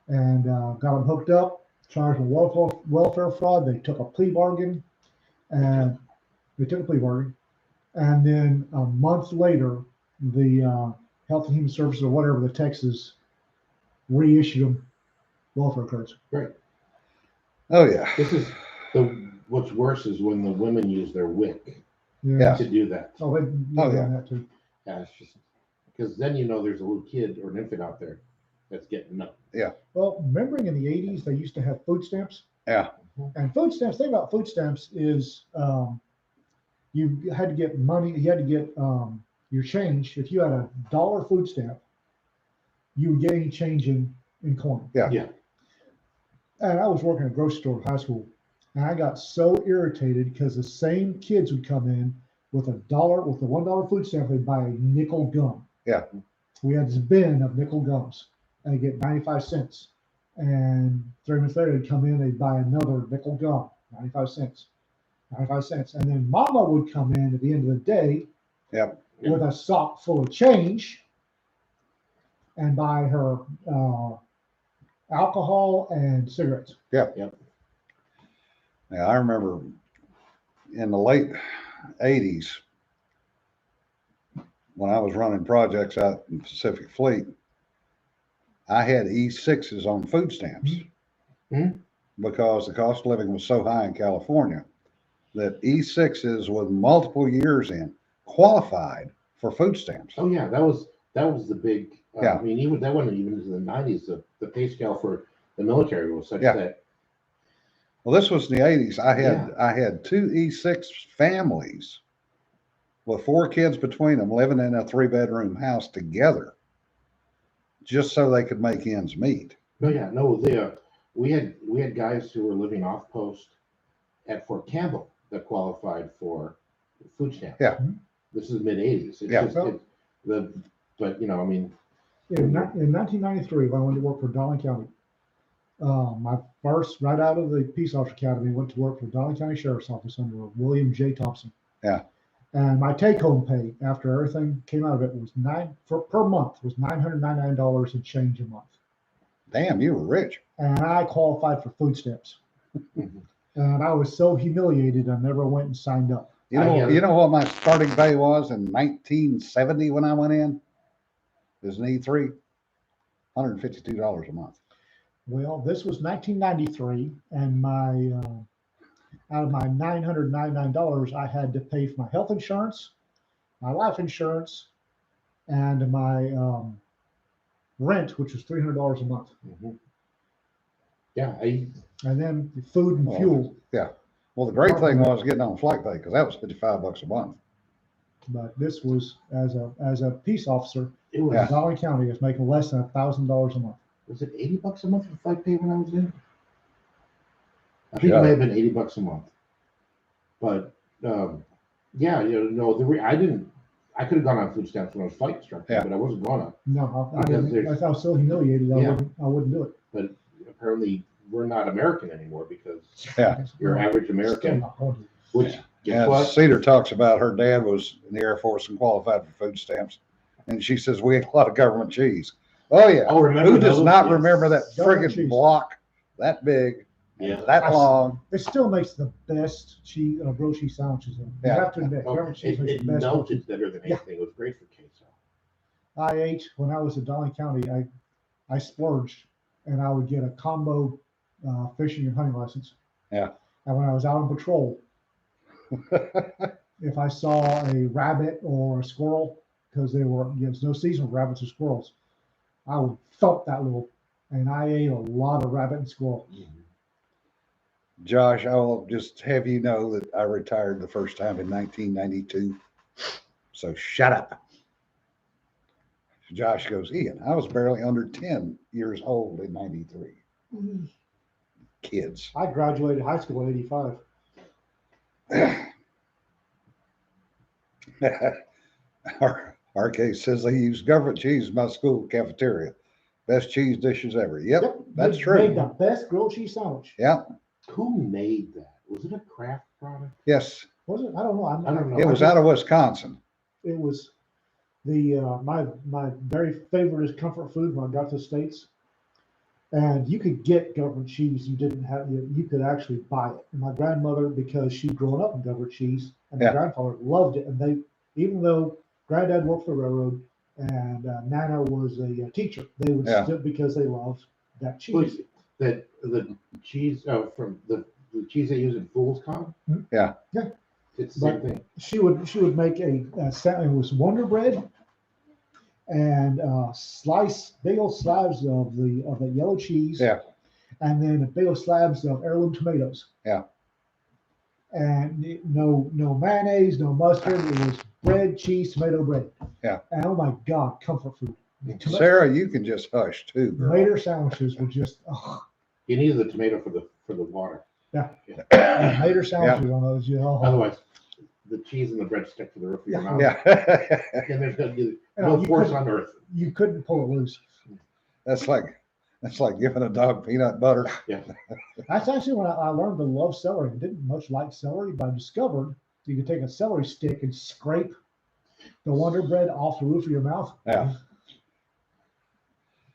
and got them hooked up, charged with welfare fraud. They took a plea bargain, and and then a month later, the Health and Human Services or whatever the Texas reissued them welfare cards. Right. Oh yeah. This is what's worse is when the women use their wick Yeah. to do that. Oh, they Oh, done yeah. that too. Yeah, it's just because then you know there's a little kid or an infant out there that's getting nut. Well, remembering in the 80s, they used to have food stamps. Yeah. And food stamps, the thing about food stamps is you had to get money, you had to get your change. If you had $1 food stamp, you would get any change in coin. Yeah. Yeah. And I was working at a grocery store in high school, and I got so irritated because the same kids would come in with with the $1 food stamp, they'd buy a nickel gum. Yeah. We had this bin of nickel gums, and they get 95 cents. And 3 minutes later, they'd come in, they'd buy another nickel gum, 95 cents. 95 cents. And then mama would come in at the end of the day Yep. with a sock full of change and buy her alcohol and cigarettes. Yeah, I remember in the late 80s when I was running projects out in Pacific Fleet, I had E6s on food stamps Mhm. because the cost of living was so high in California that E6s with multiple years in qualified for food stamps. Oh yeah, that was the big. Yeah. I mean, even that wasn't even into the 90s. The pay scale for the military was such Yeah. that. Well, this was in the 80s. I had two E6 families with 4 kids between them living in a 3-bedroom house together just so they could make ends meet. No, yeah, no. We had guys who were living off post at Fort Campbell that qualified for food stamps. Yeah. This is mid 80s. Yeah. But I mean. In 1993, when I went to work for Darling County, my first, right out of the Peace Officer Academy, went to work for Darling County Sheriff's Office under William J. Thompson. Yeah. And my take-home pay after everything came out of it was per month was $999 and change a month. Damn, you were rich. And I qualified for food stamps. Mhm. And I was so humiliated, I never went and signed up. You know what my starting pay was in 1970 when I went in? It was an E3, $152 a month. Well, this was 1993, and my out of my $999, I had to pay for my health insurance, my life insurance, and my rent, which was $300 a month, Mhm. Yeah, and then food and Oh. fuel. Well, the great thing was getting on flight pay because that was $55 a month. But this was as a peace officer it was. in Darling County, I was making less than $1,000 a month. Was it $80 a month for flight pay when I was in? I think Yeah. it may have been $80 a month. But yeah, I could have gone on food stamps when I was flight instructor, Yeah. but I wasn't going to. No, I Because didn't. there's- I was so humiliated, Yeah. I wouldn't do it. But apparently we're not American anymore because Yeah. you're average Still American, not going to. which Yeah. guess what? Cedar talks about her dad was in the Air Force and qualified for food stamps. And she says, we ate a lot of government cheese. Oh, yeah. Oh, remember Who does those? not Yes. remember that Government friggin' cheese. block that big, Yeah. that long? It still makes the best cheese, grilled cheese sandwiches. You Yeah. have to admit, Oh, government cheese makes it the best. grilled cheese. melted better than Yeah. anything. It was great for queso. I ate when I was in Darling County. I splurged, and I would get a combo fishing and hunting license. Yeah. And when I was out on patrol, if I saw a rabbit or a squirrel, because there's no season for rabbits or squirrels, I would thump that little, and I ate a lot of rabbit and squirrel. Josh, I'll just have you know that I retired the first time in 1992. So shut up. Josh goes, Ian, I was barely under 10 years old in 93. Kids. I graduated high school in '85. RK says they use government cheese in my school cafeteria. Best cheese dishes ever. Yep, that's They true. Made the best grilled cheese sandwich. Yeah, Who made that? Was it a craft product? yes. Was it? I don't know. I don't know. It was out of Wisconsin. It was the my very favorite comfort food when I got to the States. And you could get government cheese. You didn't have you could actually buy it. And my grandmother, because she'd grown up in government cheese, and my Yeah. grandfather loved it. And they, even though Granddad worked for the railroad and Nana was a teacher, they would Yeah. still, because they loved that cheese. Was that the cheese from the cheese they use in Fool's Con? Yeah. Yeah. It's the same But thing. She would make it was Wonder Bread and slice big old slabs of the yellow cheese. Yeah. And then big old slabs of heirloom tomatoes. Yeah. And no mayonnaise, no mustard. It was bread, cheese, tomato bread. Yeah. And oh my God, comfort food. Sarah, you can just hush too, girl. Tomato sandwiches were just You need the tomato for the water. tomato sandwiches on those. You know, Otherwise, the cheese and the bread stick to the roof of your mouth. Yeah. And there's no, You no you force couldn't- on earth. you couldn't pull it loose. That's like giving a dog peanut butter. That's actually when I learned to love celery. I didn't much like celery, but I discovered you could take a celery stick and scrape the Wonder Bread off the roof of your mouth. Yeah.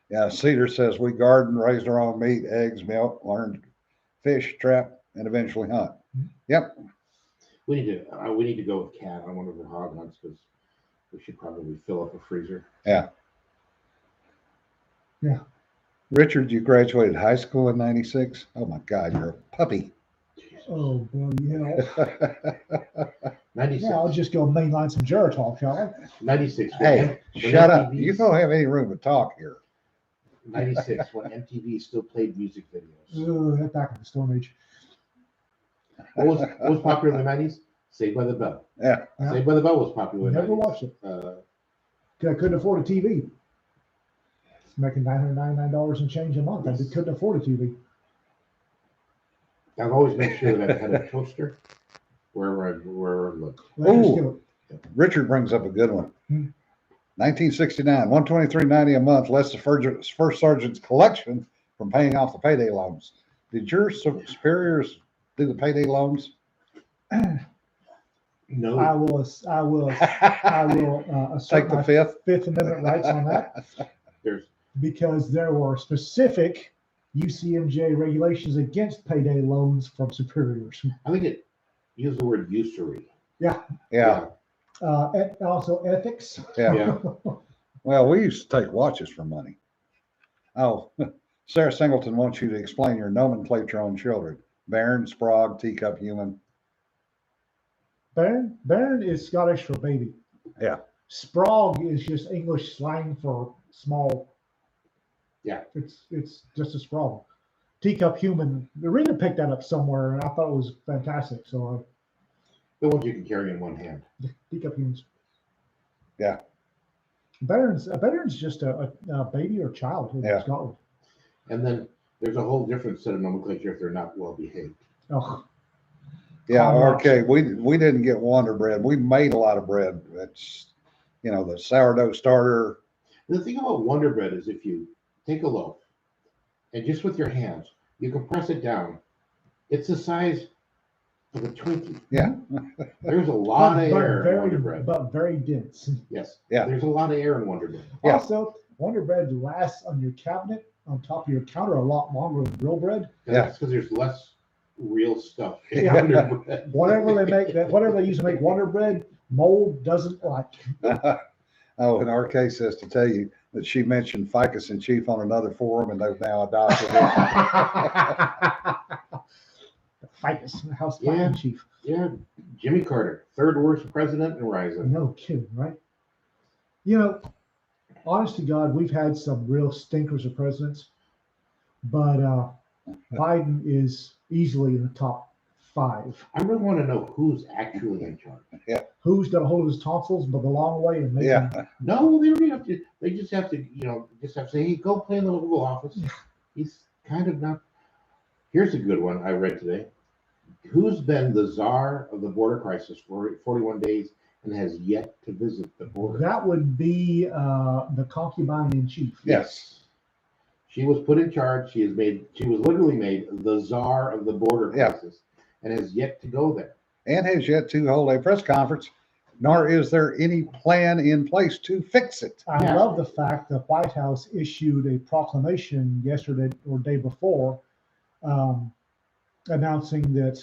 Yeah, Cedar says we garden, raised our own meat, eggs, milk, learned fish, trap, and eventually hunt. Yep. We need to go with cat on one of the hog hunts because we should probably fill up a freezer. Richard, you graduated high school in 96? Oh my God, you're a puppy. Oh, bloody hell. 96. Yeah, I'll just go mainline some Geritol, shall I? 96. Hey, when shut up. MTV You don't have any room to talk here. 96 when MTV still played music videos. Oh, head back in the Stone Age. What was popular in the 90s? Saved by the Bell. Yeah. Yeah. Saved by the Bell was popular in the Never 90s. watched it. 'Cause, 'Cause I couldn't afford a TV. It's making $999 and change a month. I Yes. couldn't afford a TV. I've always made sure that I had a toaster wherever I looked. Let's just Ooh. do it. Richard brings up a good one. Hmm. 1969, $123.90 a month, less the first sergeant's collection from paying off the payday loans. Did your superiors do the payday loans? No. I will assert Take the my fifth. Fifth Amendment rights on that There's because there were specific UCMJ regulations against payday loans from superiors. I think it used the word usury. Yeah. And also ethics. Yeah. Yeah. Well, we used to take watches for money. Oh, Sarah Singleton wants you to explain your nomenclature on children. Bairn, Sprague, teacup, human. Bairn is Scottish for baby. Yeah. Sprague is just English slang for small. Yeah. It's just a sprague. Teacup human. The reader picked that up somewhere, and I thought it was fantastic. So The ones you can carry in one hand. teacup humans. Yeah. Bairn's just a baby or child in Yeah. Scotland. And then there's a whole different set of nomenclature if they're not well behaved. Oh, Yeah, Comrades. okay. We didn't get Wonder Bread. We made a lot of bread. That's, the sourdough starter. The thing about Wonder Bread is if you take a loaf and just with your hands, you can press it down. It's the size of a Twinkie. Yeah. There's a lot of but air in very, Wonder Bread. but very dense. Yes. Yeah. There's a lot of air in Wonder Bread. Yeah. Also, Wonder Bread lasts on your cabinet on top of your counter a lot longer than real bread. Yeah. That's because there's less real stuff in Yeah. Wonder Bread. Whatever they use to make Wonder Bread, mold doesn't like. Oh, and RK says to tell you that she mentioned Ficus and Chief on another forum, and they've now adopted it. Ficus, House Yeah. Fire Chief. Yeah. Jimmy Carter, third worst president in Rising. No kidding, right? Honest to God, we've had some real stinkers of presidents, but Biden is easily in the top 5. I really want to know who's actually in charge. Who's got a hold of his tonsils by the long way and make Yeah. him, No, they don't even have to. They just have to, just have to say, hey, go play in the Oval Office. He's kind of not. Here's a good one I read today. Who's been the czar of the border crisis for 41 days and has yet to visit the border? that would be the concubine in chief. Yes. She was put in charge. She was literally made the czar of the border crisis and has yet to go there. And has yet to hold a press conference, nor is there any plan in place to fix it. I love the fact the White House issued a proclamation yesterday or day before announcing that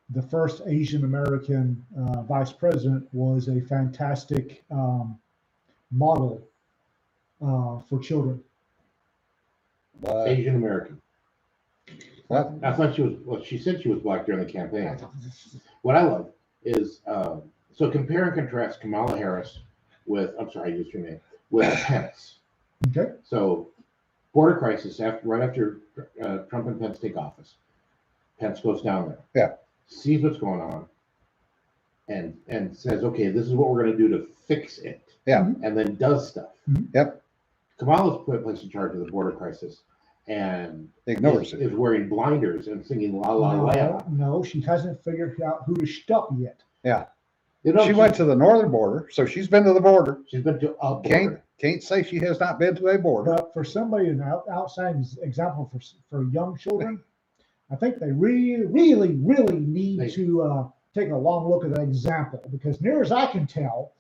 the first Asian American vice president was a fantastic model for children. Asian American. What? I thought she was. Well, she said she was black during the campaign. What I love is so compare and contrast Kamala Harris with. I'm sorry, I used your name with Pence. Okay. So border crisis right after Trump and Pence take office. Pence goes down there. Yeah. Sees what's going on. And says, okay, this is what we're going to do to fix it. Yeah. And then does stuff. Yep. Kamala's placed in charge of the border crisis and Ignores is wearing blinders and singing La La Land. No, she hasn't figured out who to stop yet. Yeah. You She went to the northern border, so she's been to the border. She's been to a border. Can't say she has not been to a border. But for somebody, an outside example for young children, I think they really, really, really need to take a long look at that example, because near as I can tell,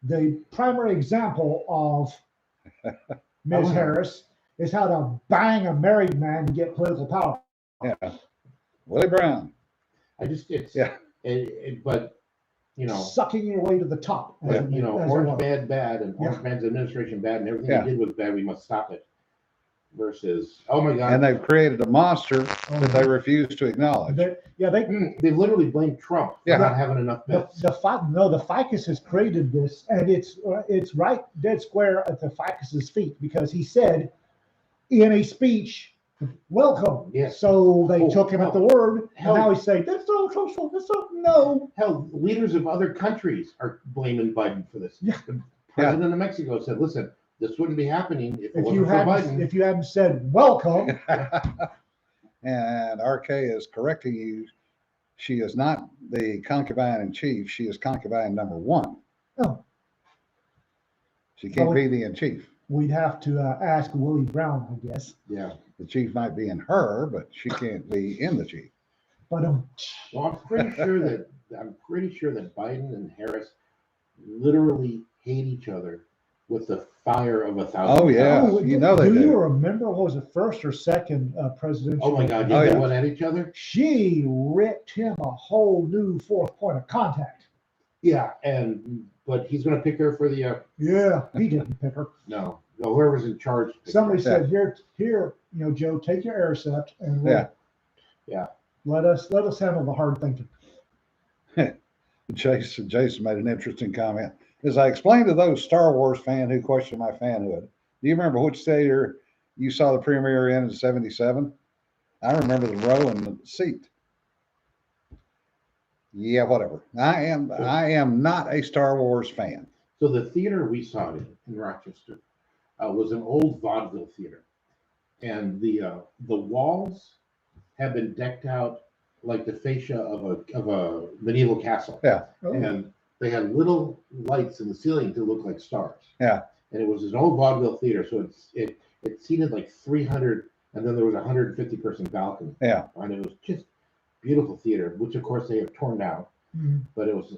the primary example of Ms. Harris is how to bang a married man to get political power. Yeah. Willie Brown. But sucking your way to the top. Orange bad, and Orange Man's administration bad, and everything he did was bad. We must stop it. Versus, oh my God! And they've created a monster that they refuse to acknowledge. They literally blamed Trump for not having enough beds. The ficus has created this, and it's right dead square at the ficus's feet, because he said in a speech, "Welcome." Yes. So they took him at the word, and now he's saying, "That's so social. That's so no." Hell, leaders of other countries are blaming Biden for this. Yeah. The president of Mexico said, "Listen, this wouldn't be happening if you hadn't said welcome." And RK is correcting you. She is not the concubine in chief. She is concubine number 1. Oh. She can't be the in chief. We'd have to ask Willie Brown, I guess. Yeah. The chief might be in her, but she can't be in the chief. But well, I'm pretty sure that Biden and Harris literally hate each other with the fire of 1,000. Oh yeah, they do. Do you remember what was the first or second presidential? Oh my God, they went at each other. She ripped him a whole new 4th point of contact. Yeah, but he's going to pick her for the. Yeah, he didn't pick her. No, whoever's in charge. Somebody said, "Here, Joe, take your Aricept and let us handle the hard thinking." Jason made an interesting comment. As I explained to those Star Wars fans who questioned my fanhood, do you remember which theater you saw the premiere in '77? I remember the row and the seat. Yeah, whatever. I am not a Star Wars fan. So the theater we saw it in Rochester was an old vaudeville theater, and the walls have been decked out like the fascia of a medieval castle. Yeah. And they had little lights in the ceiling to look like stars. Yeah. And it was an old vaudeville theater, so it seated like 300, and then there was a 150-person balcony. Yeah. And it was just beautiful theater, which of course they have torn down. Mm-hmm. But it was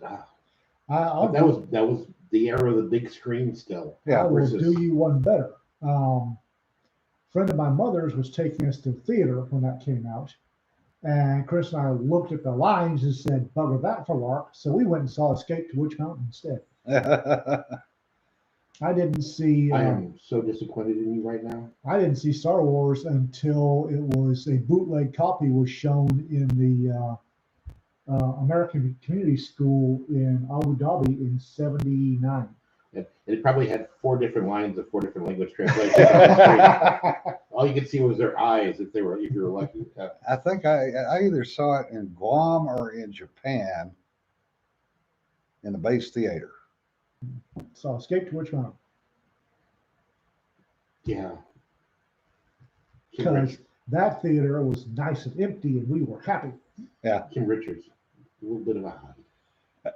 that was the era of the big screen still. Yeah. I will do you one better. Friend of my mother's was taking us to theater when that came out. And Chris and I looked at the lines and said, "Bugger that for lark." So we went and saw Escape to Witch Mountain instead. I didn't see. I am so disappointed in you right now. I didn't see Star Wars until it was a bootleg copy was shown in the American Community School in Abu Dhabi in '79. It probably had 4 different lines of 4 different language translations on the screen. All you could see was their eyes if you were lucky. I think I either saw it in Guam or in Japan in the base theater. So Escape to which one? Yeah. Because that theater was nice and empty, and we were happy. Kim Richards, a little bit of a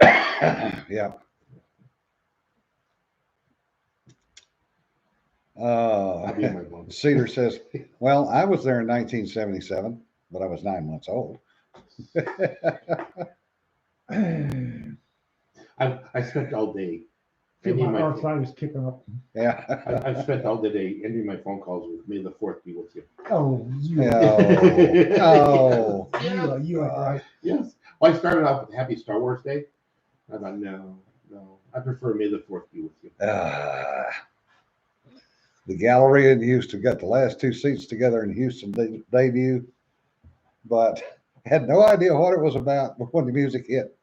hottie. Yeah. I'll be in my phone. Cedar says, well, I was there in 1977, but I was 9 months old. I spent all day. Feel ending my my- arthritis kicking up. Yeah. I spent all the day ending my phone calls with May the 4th be with you. Oh, you, Oh, you are right. Yes. Well, I started off with Happy Star Wars Day. I thought, no. I prefer May the 4th be with you. The Galleria in Houston got the last 2 seats together in Houston debut, but had no idea what it was about. But when the music hit,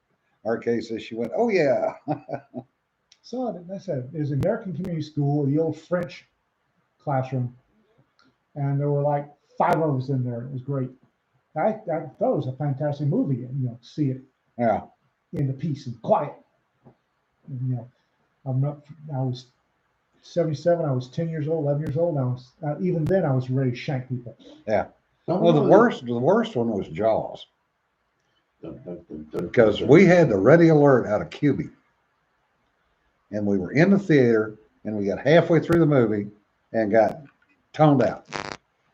RK says she went, oh yeah. So I said, it was an American Community School, the old French classroom, and there were like 5 of us in there. It was great. I thought it was a fantastic movie, and see it Yeah. in the peace and quiet. And, I was 77. I was 10 years old, 11 years old. I was even then I was ready to shank people. Well, the worst one was Jaws, because we had the ready alert out of QB, and we were in the theater, and we got halfway through the movie and got toned out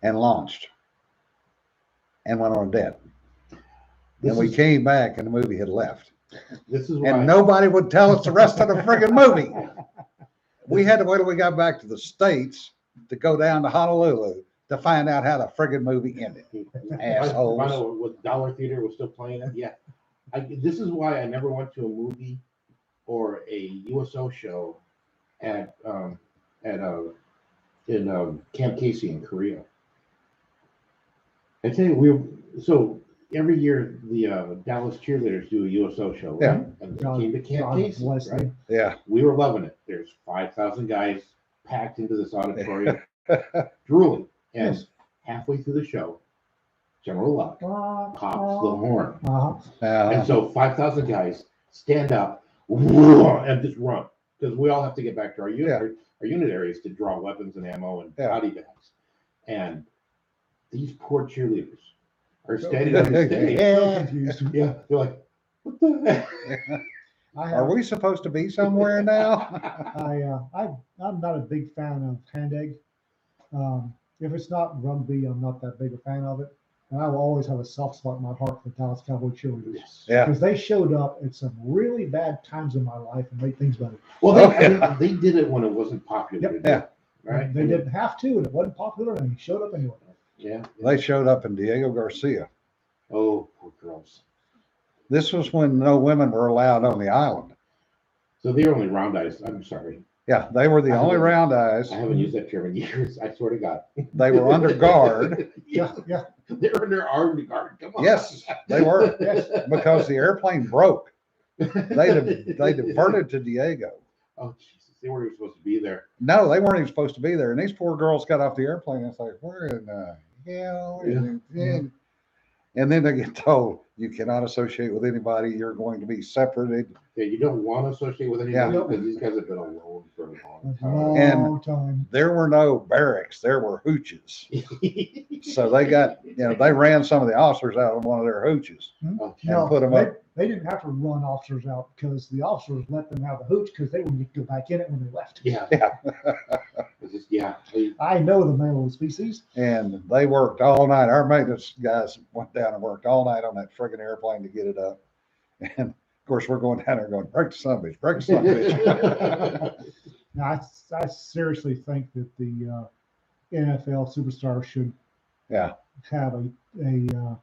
and launched and went on dead. And we came back and the movie had left. This is why And nobody would tell us the rest of the friggin' movie. We had to wait till we got back to the States to go down to Honolulu to find out how the friggin' movie ended. Assholes. Find out what Dollar Theater was still playing it. Yeah. This is why I never went to a movie or a USO show in Camp Casey in Korea. I tell you, so every year the Dallas cheerleaders do a USO show, right? Yeah. And they came to Camp Casey, bless right? them. Yeah. We were loving it. There's 5,000 guys packed into this auditorium, drooling. And Yes. halfway through the show, General Luck pops the horn. Uh-huh. And so 5,000 guys stand up and just run, because we all have to get back to our unit, our unit areas to draw weapons and ammo and body bags. And these poor cheerleaders are standing on the stage. So confused. Yeah, they're like, what the heck? Are we supposed to be somewhere now? I'm not a big fan of hand egg. If it's not rugby, I'm not that big a fan of it. And I will always have a soft spot in my heart for the Dallas Cowboy cheerleaders. Yes. Yeah. Because they showed up at some really bad times in my life and made things better. Well, Oh, they did it when it wasn't popular. Yep. to do, Right? They didn't have to, and it wasn't popular, and they showed up anyway. Yeah. They showed up in Diego Garcia. Oh, poor girls. This was when no women were allowed on the island. So they're only round eyes. I'm sorry. Yeah, they were the only round eyes. I haven't used that term in years. I swear to God. They were under guard. Yeah. Yeah. They're under armed guard. Come on. Yes, they were, Yes. because the airplane broke. They diverted to Diego. Oh, Jesus. They weren't even supposed to be there. No, they weren't even supposed to be there. And these poor girls got off the airplane. And it's like, where in the hell? And then they get told, you cannot associate with anybody. You're going to be separated. Yeah, you don't want to associate with anybody Yeah. because these guys have been alone for a long A long And- time. There were no barracks. There were hooches. So they got, they ran some of the officers out of one of their hooches. Oh, And put 'em up. They didn't have to run officers out because the officers let them have the hooch because they wouldn't go back in it when they left. yeah. Yeah. It's just, yeah. They- I know the male of the species. And they worked all night. Our maintenance guys went down and worked all night on that friggin' airplane to get it up. And of course, we're going down there going, break the son of a bitch, break the son of a bitch. Now, I seriously think that the NFL superstars should Yeah. have a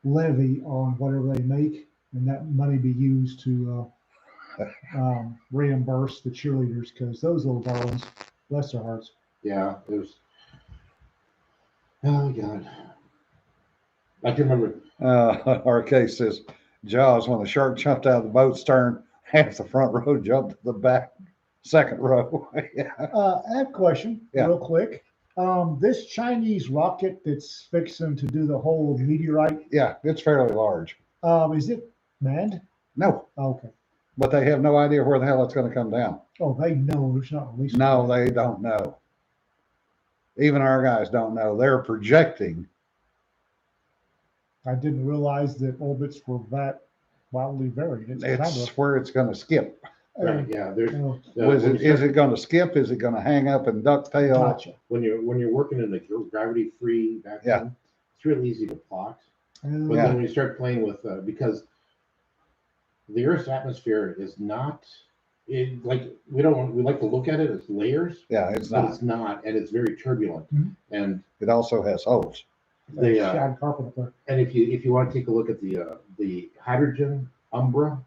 levy on whatever they make, and that money be used to reimburse the cheerleaders, because those little darlings, bless their hearts. Yeah, it was. Oh, God. I can remember. RK says, Jaws, when the shark jumped out of the boat's stern, half the front row jumped to the back second row. Yeah. I have a question, Yeah. real quick. This Chinese rocket that's fixing to do the whole meteorite, Yeah, it's fairly large. is it manned? No, Okay. but they have no idea where the hell it's going to come down. Oh, they know there's not released. No, they don't know. Even our guys don't know. They're projecting. I didn't realize that orbits were that wildly varied. It's kind It's of, where it's going to skip. Right, yeah, there's, Was when it, you is start- it going to skip? Is it going to hang up and ducktail? gotcha. when you're working in the gravity-free vacuum, Yeah. it's really easy to plot. But Yeah. then when you start playing with, because the Earth's atmosphere is not, like we like to look at it as layers, Yeah, it's but not. it's not, and it's very turbulent. Mhm. And It also has holes. the Shag carpet up there. and if you want to take a look at the hydrogen umbra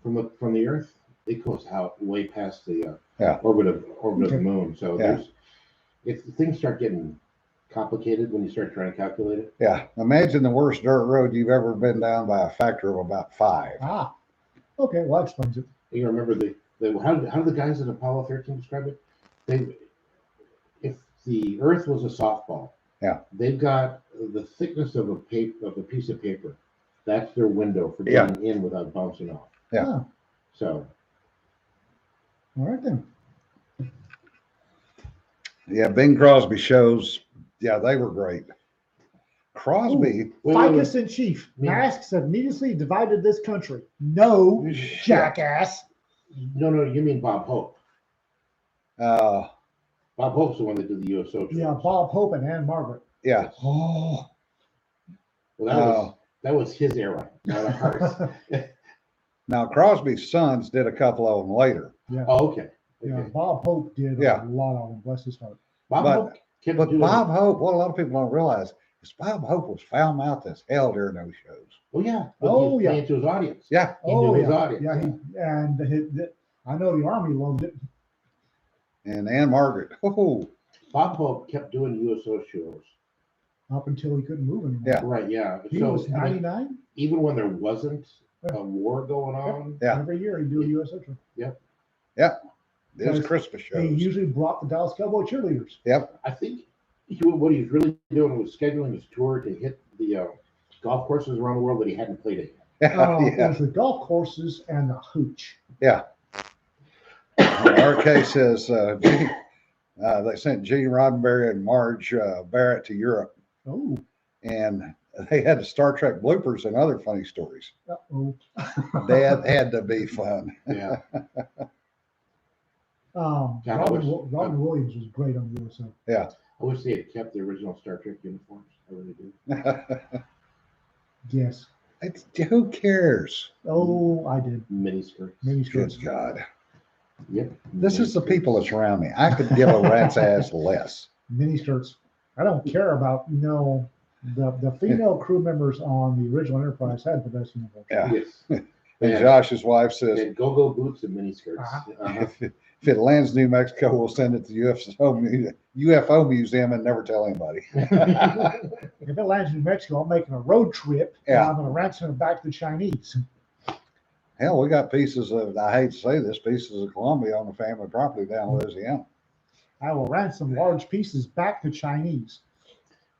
from the Earth, it goes out way past the Yeah. orbit of the Okay. moon. So Yeah. there's if things start getting complicated when you start trying to calculate it. Yeah. Imagine the worst dirt road you've ever been down by a factor of about 5. Ah, okay. Well, that explains it. You remember how do the guys at Apollo 13 describe it? If the Earth was a softball, Yeah. they've got the thickness of a piece of paper. That's their window for Yeah. getting in without bouncing off. Yeah. Ah, So all right then. Yeah. Bing Crosby shows. Yeah, they were great. Crosby. wait, Ficus in chief. Yeah. Masks have needlessly divided this country. No, jackass. no, you mean Bob Hope. Uh, Bob Hope's the one that did the USO. Yeah, Bob Hope and Anne Margaret. yeah. Oh, Well, that was his era, not ours. Now Crosby's sons did a couple of them later. yeah. Oh, okay. Yeah, Okay. Bob Hope did Yeah. a lot of them. Bless his heart. Bob But- Hope kept But doing. Bob Hope, what a lot of people don't realize is Bob Hope was foul mouthed as hell during those shows. Oh yeah. But Oh, he was yeah. playing to his audience. Yeah. He knew his yeah, audience. yeah. I know the army loved it. And Anne Margaret. Oh, Bob Hope kept doing USO shows. Up until he couldn't move anymore. Yeah. Right. Yeah. He So, was I mean, 99. even when there wasn't a war going on. Yeah. Every year he'd do a U.S. Open. there's Christmas He shows. usually brought the Dallas Cowboy cheerleaders. Yep. I think what he was really doing was scheduling his tour to hit the golf courses around the world that he hadn't played at yet. It Yeah. was the golf courses and the hooch. Yeah. RK says they sent Gene Roddenberry and Marge Barrett to Europe, Oh, and they had the Star Trek bloopers and other funny stories. uh-oh. That had to be fun. Yeah. Um, God, I wish- Robin Williams was great on the USO. I wish they had kept the original Star Trek uniforms. I really do. Yes. Who cares? Oh, I did. Mini skirts. Many Good skirts. God. Yep. This is the people that surround me. I could give a rat's ass less. Mini skirts. I don't care about, the female crew members on the original Enterprise had the best uniform. Yeah. Yes. And Yeah. Josh's wife They says, had go-go boots and mini skirts. Uh-huh. if it lands New Mexico, we'll send it to the UFO museum and never tell anybody. If it lands in New Mexico, I'm making a road trip. And Yeah. I'm going to ransom it back to the Chinese. Hell, we got pieces of, I hate to say this, pieces of Columbia on the family property down in Louisiana. I will ransom large pieces back to Chinese.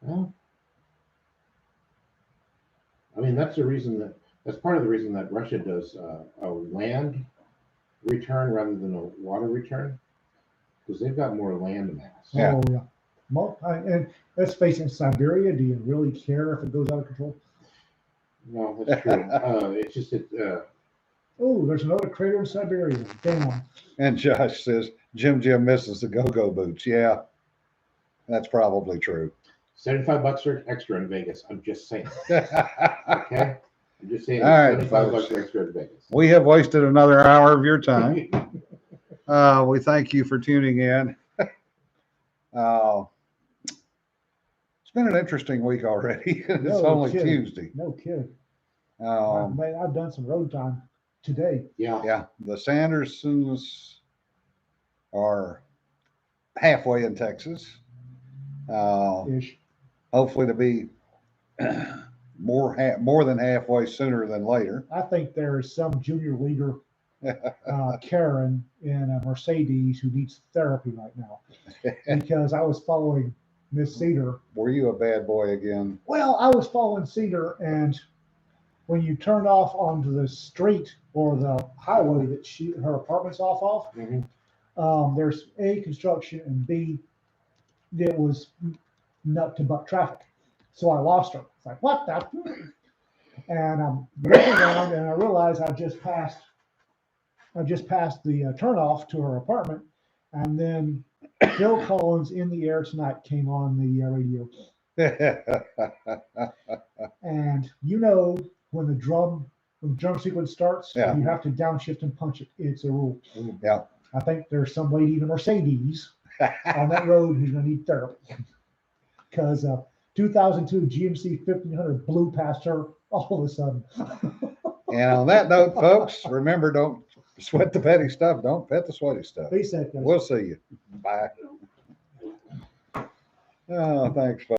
Well, I mean, that's part of the reason that Russia does a land return rather than a water return, because they've got more land mass. Yeah. Oh, yeah. And let's face it, Siberia, do you really care if it goes out of control? No, that's true. It's just that Oh, there's another crater in Siberia. Damn. And Josh says, Jim misses the go-go boots. Yeah, that's probably true. $75 extra in Vegas. I'm just saying. Okay, I'm just saying. All right, 75 bucks folks. extra in Vegas. We have wasted another hour of your time. We thank you for tuning in. It's been an interesting week already. It's No only kidding. Tuesday. No kidding. Um, Man, I've done some road time today. Yeah. yeah, the Sandersons are halfway in Texas. Ish. Hopefully to be more than halfway sooner than later. I think there is some junior leaguer Karen in a Mercedes who needs therapy right now because I was following Miss Cedar. Were you a bad boy again? Well, I was following Cedar, and when you turn off onto the street or the highway that her apartment's off of, there's A, construction, and B, it was nut to butt traffic. So I lost her. It's like, what the? And I'm looking around and I realized I just passed the turnoff to her apartment. And then Phil Collins, In the Air Tonight, came on the radio. And you know, when the drum sequence starts, Yeah. you have to downshift and punch it. It's a rule. Yeah. I think there's some lady in a Mercedes on that road who's going to need therapy because 2002 GMC 1500 blew past her all of a sudden. And on that note, folks, remember, don't sweat the petty stuff. Don't pet the sweaty stuff. Be safe, guys. We'll see you. Bye. Oh, thanks, folks.